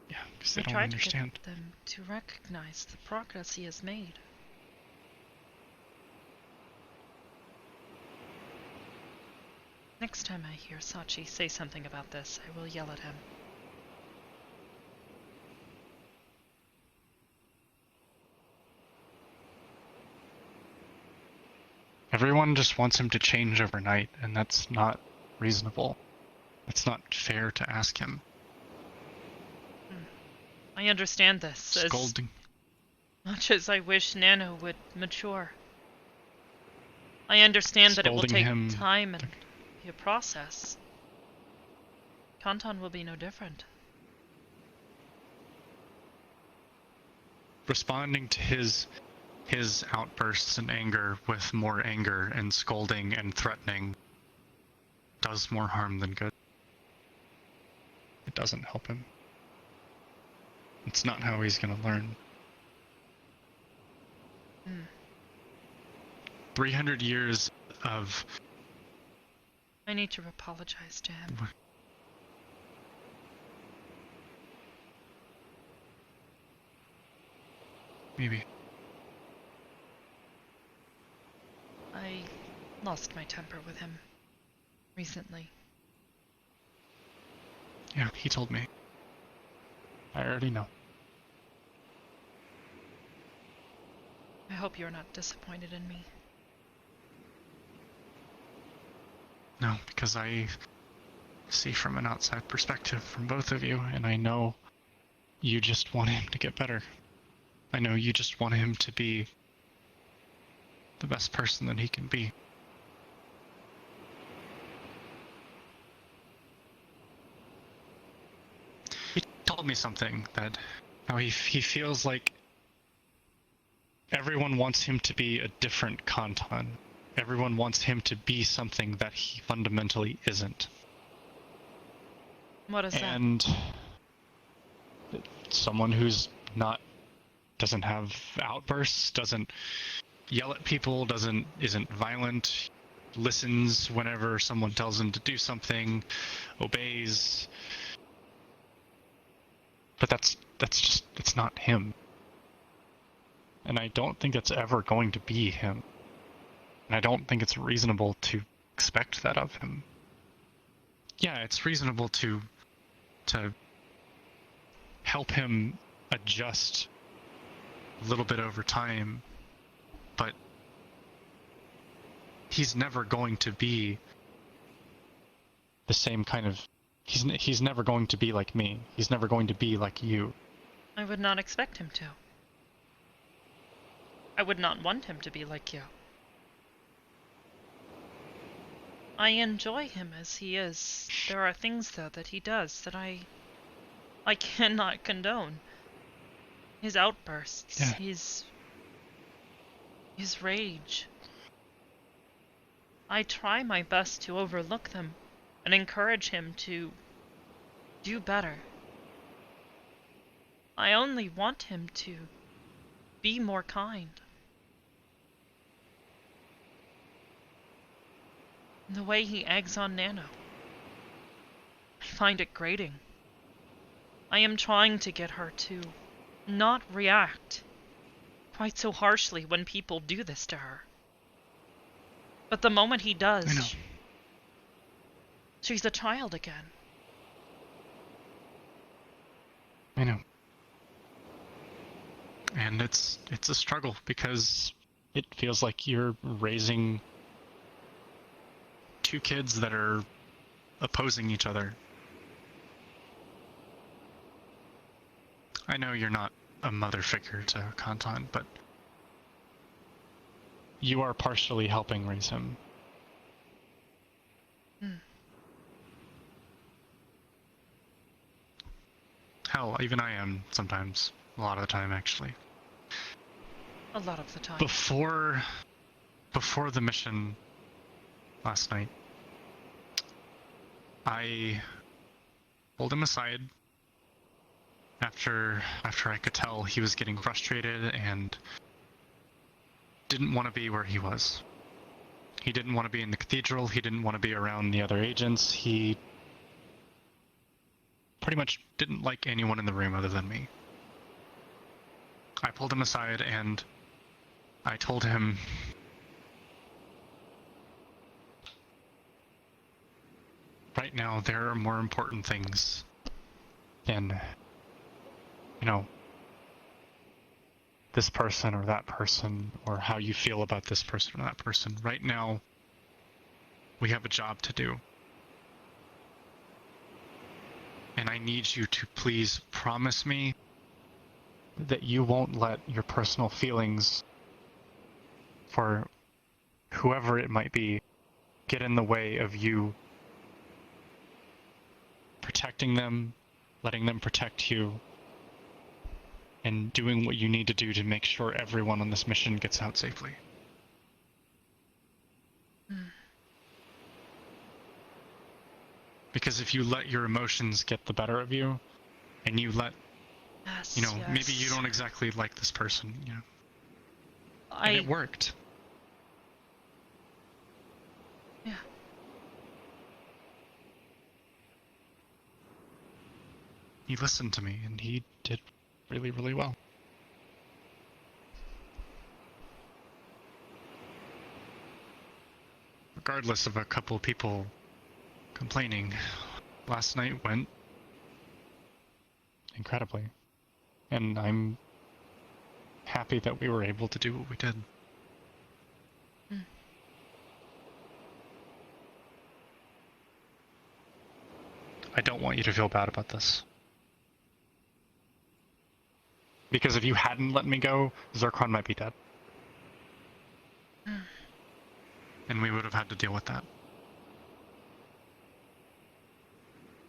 Yeah, because they I don't try understand. to get them to recognize the progress he has made. Next time I hear Sachi say something about this, I will yell at him. Everyone just wants him to change overnight, and that's not reasonable. It's not fair to ask him. I understand this Scolding. as much as I wish Nano would mature. I understand that it will Scolding take him- time and be a process. Kantan will be no different. Responding to his outbursts and anger with more anger and scolding and threatening does more harm than good. It doesn't help him. It's not how he's gonna learn. 300 years of... I need to apologize to him. Maybe. I lost my temper with him recently. Yeah, he told me. I already know. I hope you're not disappointed in me. No, because I see from an outside perspective from both of you, and I know you just want him to get better. I know you just want him to be the best person that he can be. He told me something that how he feels like everyone wants him to be a different Kantan. Everyone wants him to be something that he fundamentally isn't. What is that? And someone who's doesn't have outbursts, doesn't yell at people, isn't violent, listens whenever someone tells him to do something, obeys. But it's not him. And I don't think it's ever going to be him. And I don't think it's reasonable to expect that of him. Yeah, it's reasonable to help him adjust a little bit over time, but he's never going to be the same kind of... He's never going to be like me. He's never going to be like you. I would not expect him to. I would not want him to be like you. I enjoy him as he is. There are things, though, that he does that I cannot condone. His outbursts, Yeah. his rage. I try my best to overlook them and encourage him to do better. I only want him to be more kind. The way he eggs on Nano, I find it grating. I am trying to get her to not react quite so harshly when people do this to her. But the moment he does, I know. She's a child again. I know. And it's a struggle because it feels like you're raising two kids that are opposing each other. I know you're not a mother figure to Kantan, but you are partially helping raise him. Hell, even I am sometimes. A lot of the time, actually. A lot of the time. Before the mission last night, I pulled him aside after I could tell he was getting frustrated and didn't want to be where he was. He didn't want to be in the cathedral, he didn't want to be around the other agents, he pretty much didn't like anyone in the room other than me. I pulled him aside and I told him, right now there are more important things than, this person or that person, or how you feel about this person or that person. Right now, we have a job to do. And I need you to please promise me that you won't let your personal feelings for whoever it might be get in the way of you protecting them, letting them protect you, and doing what you need to do to make sure everyone on this mission gets out safely. Because if you let your emotions get the better of you, and you let, Yes, maybe you don't exactly like this person, and it worked. Yeah. He listened to me, and he did really, really well. Regardless of a couple of people complaining, last night went incredibly. And I'm happy that we were able to do what we did. I don't want you to feel bad about this. Because if you hadn't let me go, Zircon might be dead. And we would have had to deal with that.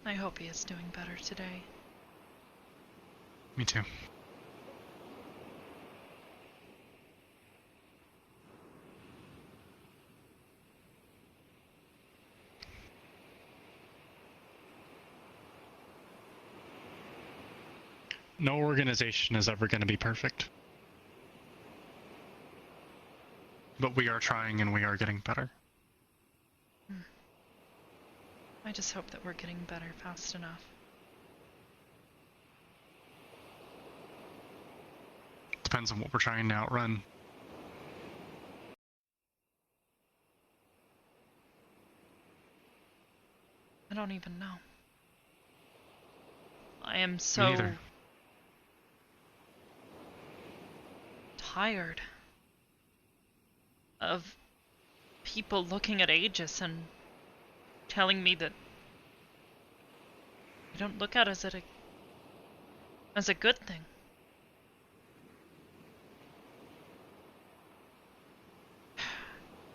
I hope he is doing better today. Me too. No organization is ever going to be perfect. But we are trying and we are getting better. I just hope that we're getting better fast enough. Depends on what we're trying to outrun. I don't even know. I am Me so neither. tired of people looking at Aegis and telling me that I don't look at it as a good thing.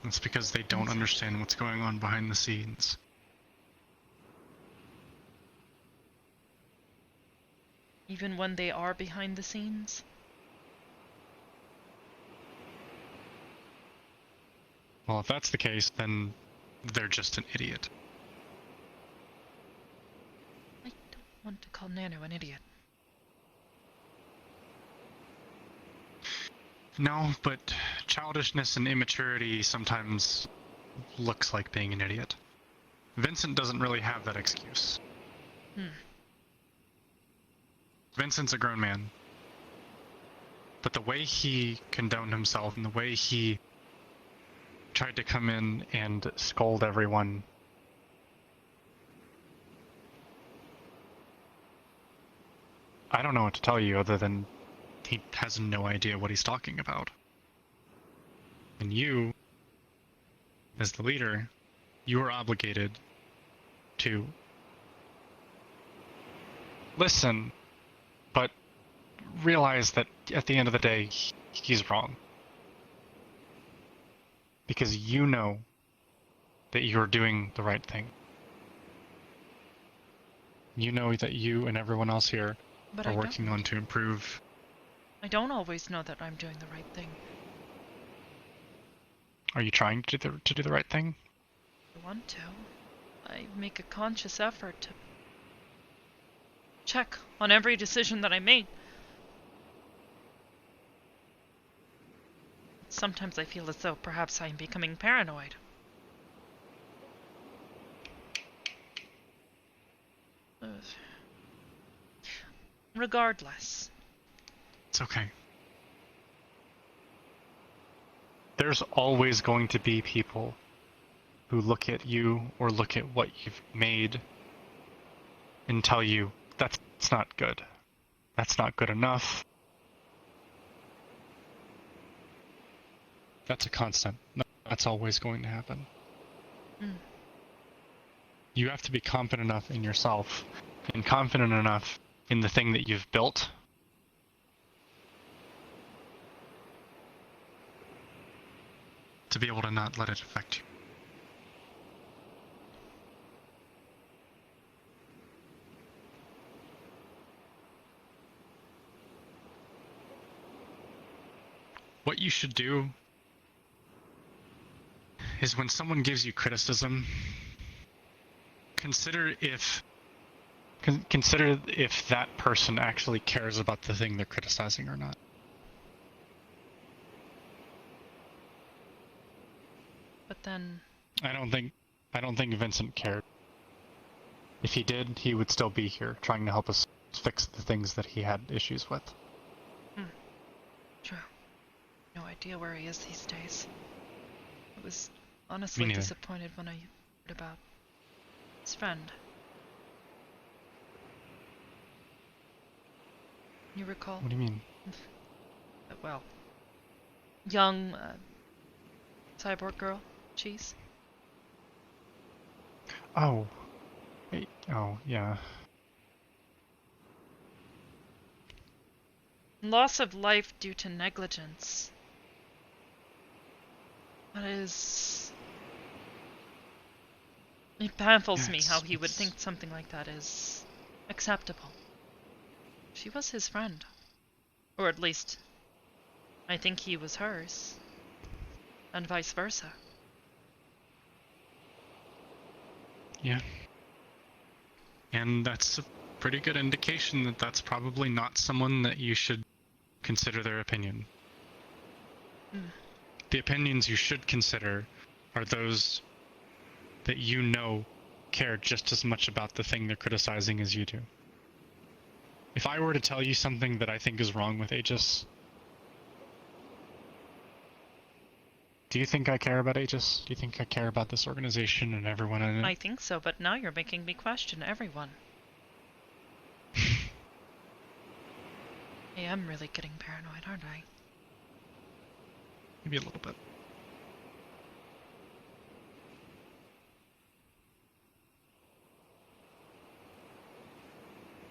It's because they don't understand what's going on behind the scenes. Even when they are behind the scenes. Well, if that's the case, then they're just an idiot. I don't want to call Nano an idiot. No, but childishness and immaturity sometimes looks like being an idiot. Vincent doesn't really have that excuse. Vincent's a grown man. But the way he condoned himself and the way he tried to come in and scold everyone, I don't know what to tell you other than he has no idea what he's talking about. And you, as the leader, you are obligated to listen, but realize that at the end of the day, he's wrong. Because you know that you're doing the right thing. You know that you and everyone else here are working on to improve. I don't always know that I'm doing the right thing. Are you trying to do the right thing? I want to. I make a conscious effort to check on every decision that I make. Sometimes I feel as though perhaps I am becoming paranoid. Regardless. It's okay. There's always going to be people who look at you or look at what you've made and tell you, that's not good. That's not good enough. That's a constant. That's always going to happen. You have to be confident enough in yourself and confident enough in the thing that you've built to be able to not let it affect you. What you should do is when someone gives you criticism, consider if that person actually cares about the thing they're criticizing or not. But then I don't think Vincent cared. If he did, he would still be here trying to help us fix the things that he had issues with. True. No idea where he is these days. I was Me honestly neither. disappointed when I heard about his friend. You recall? What do you mean? well, young cyborg girl, Cheese. Oh. Wait, oh, yeah. Loss of life due to negligence. That is... It baffles me how he would think something like that is acceptable. She was his friend. Or at least, I think he was hers. And vice versa. Yeah. And that's a pretty good indication that that's probably not someone that you should consider their opinion. The opinions you should consider are those that you know care just as much about the thing they're criticizing as you do. If I were to tell you something that I think is wrong with Aegis, do you think I care about Aegis? Do you think I care about this organization and everyone in it? I think so, but now you're making me question everyone. I am really getting paranoid, aren't I? Maybe a little bit.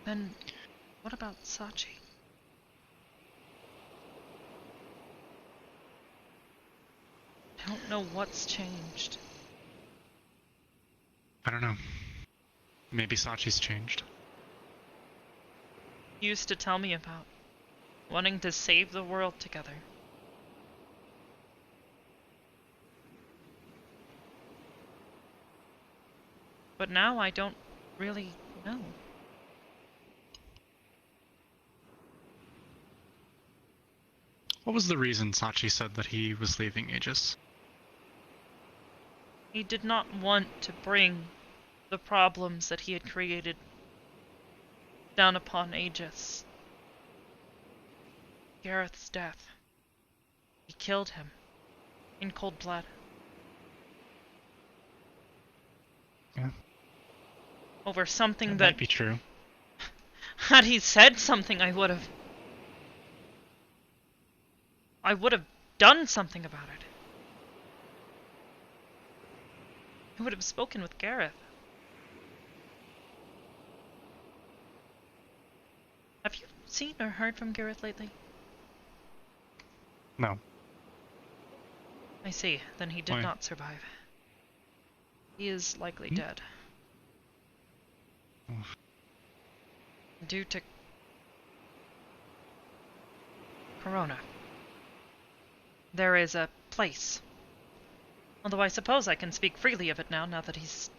Then, what about Sachi? I don't know what's changed. I don't know. Maybe Sachi's changed. He used to tell me about wanting to save the world together. But now I don't really know. What was the reason Sachi said that he was leaving Aegis? He did not want to bring the problems that he had created down upon Aegis. Gareth's death. He killed him in cold blood. Yeah. Over something That that might be true. Had he said something, I would have done something about it. I would have spoken with Gareth. Have you seen or heard from Gareth lately? No. I see. Then he did Why? not survive. He is likely dead. Oof. Due to Corona. There is a place. Although I suppose I can speak freely of it now that he's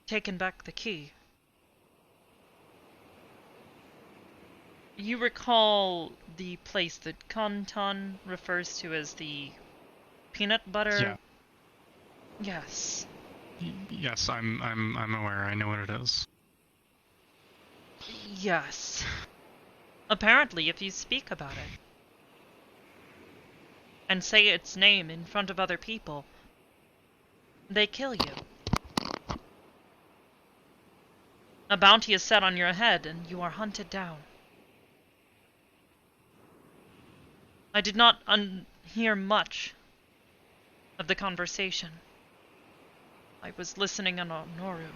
taken back the key. You recall the place that Kantan refers to as the peanut butter? Yeah. Yes. Yes, I'm aware. I know what it is. Yes. Apparently, if you speak about it and say its name in front of other people, they kill you. A bounty is set on your head and you are hunted down. I did not hear much of the conversation. I was listening on Noru.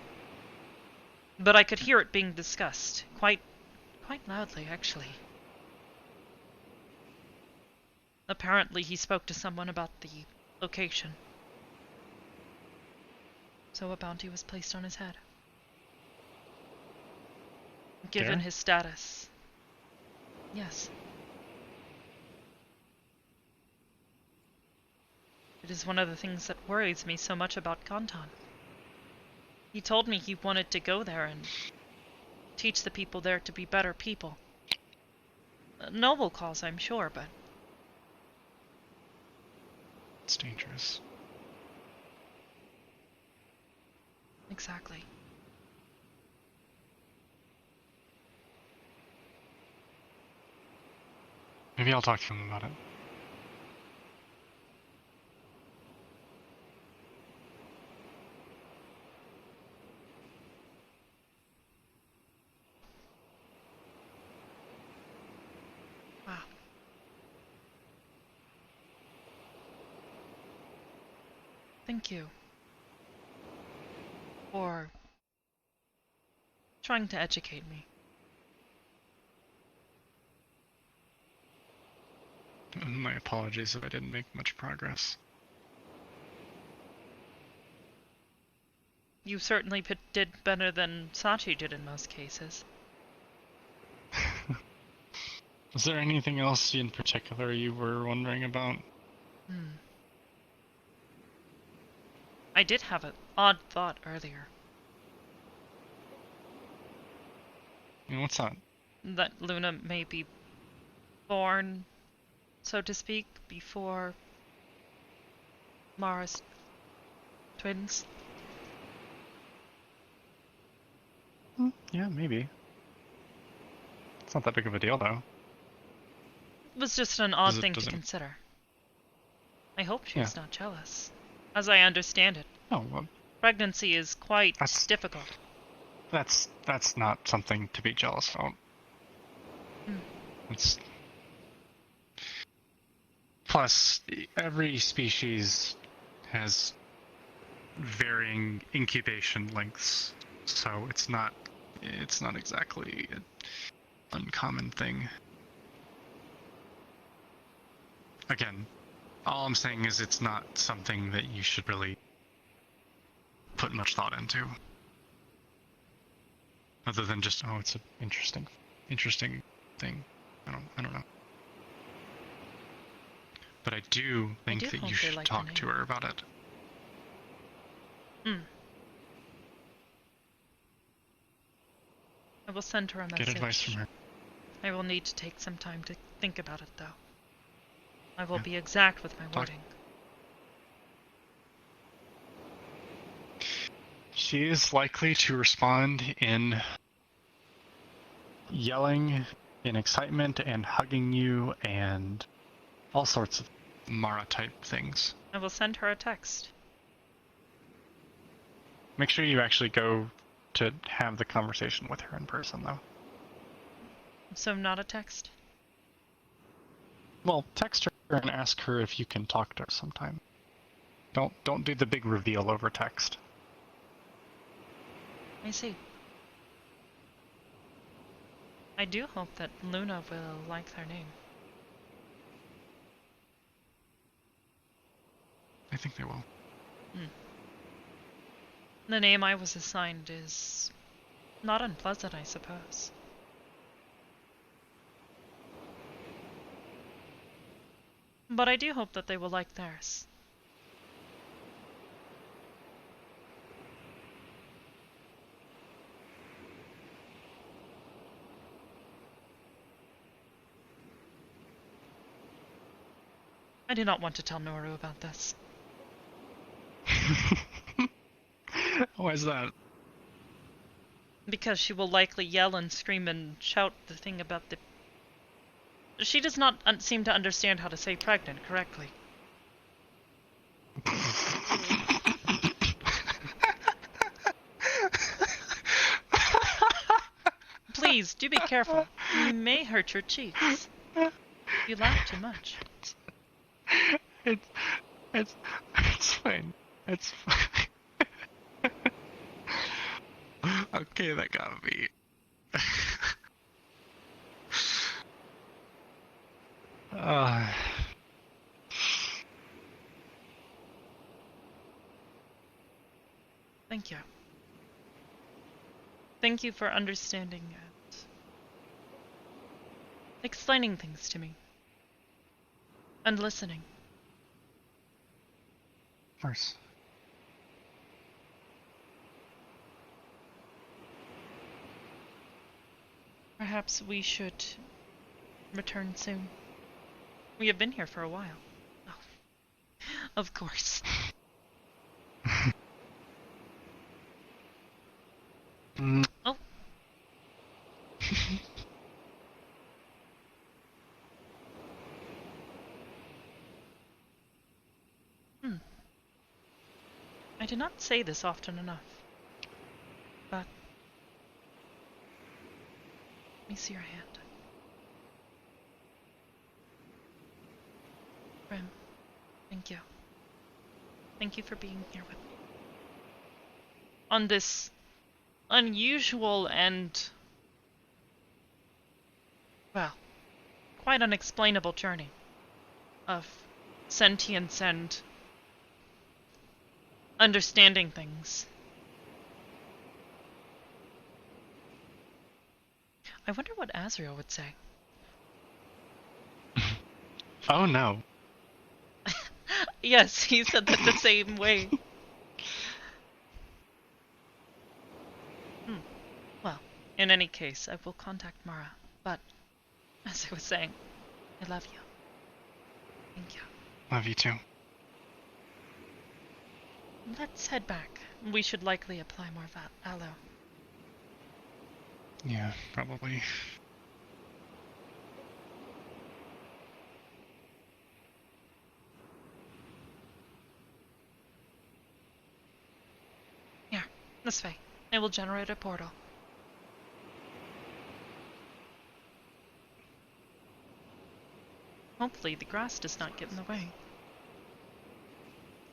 But I could hear it being discussed, quite loudly, actually. Apparently he spoke to someone about the location. So a bounty was placed on his head. Given There? his status. Yes. It is one of the things that worries me so much about Kantan. He told me he wanted to go there and teach the people there to be better people. A noble cause, I'm sure, but... It's dangerous. Exactly. Maybe I'll talk to him about it. Wow. Thank you for trying to educate me. My apologies if I didn't make much progress. You certainly did better than Sachi did in most cases. Was there anything else in particular you were wondering about? I did have an odd thought earlier. What's that? That Luna may be born, so to speak, before Mara's twins. Yeah, maybe. It's not that big of a deal, though. It was just an odd thing to consider. I hope she's not jealous. As I understand it, Oh, well, pregnancy is quite difficult. that's not something to be jealous about. It's... Plus, every species has varying incubation lengths, so it's not exactly an uncommon thing. Again, all I'm saying is it's not something that you should really put much thought into. Other than just, oh, it's an interesting thing. I don't know. But I do think that you should talk to her about it. I will send her a message. Get advice from her. I will need to take some time to think about it, though. I will be exact with my wording. She is likely to respond in yelling, in excitement, and hugging you, and all sorts of Mara-type things. I will send her a text. Make sure you actually go to have the conversation with her in person, though. So not a text? Well, text her and ask her if you can talk to her sometime. Don't do the big reveal over text. I see. I do hope that Luna will like their name. I think they will. The name I was assigned is not unpleasant, I suppose. But I do hope that they will like theirs. I do not want to tell Noru about this. Why is that? Because she will likely yell and scream and shout the thing about the... She does not seem to understand how to say pregnant correctly. Please, do be careful. You may hurt your cheeks. You laugh too much. It's fine. It's fine. Okay, that got me. Thank you. Thank you for understanding and explaining things to me. And listening. Of course. Perhaps we should return soon. We have been here for a while. Oh, of course. Oh. I do not say this often enough, but let me see your hand. Rim, thank you. Thank you for being here with me. On this unusual and, well, quite unexplainable journey of sentience and understanding things. I wonder what Azrael would say. Oh no. Yes, he said that the same way. Well, in any case, I will contact Mara. But, as I was saying, I love you. Thank you. Love you too. Let's head back. We should likely apply more aloe. Yeah, probably. Here, this way. I will generate a portal. Hopefully the grass does not get in the way.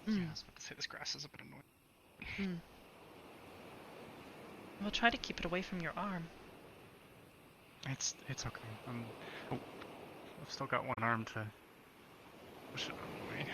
Yeah, I was about to say this grass is a bit annoying. We'll try to keep it away from your arm. It's okay. I've still got one arm to push it out of the way.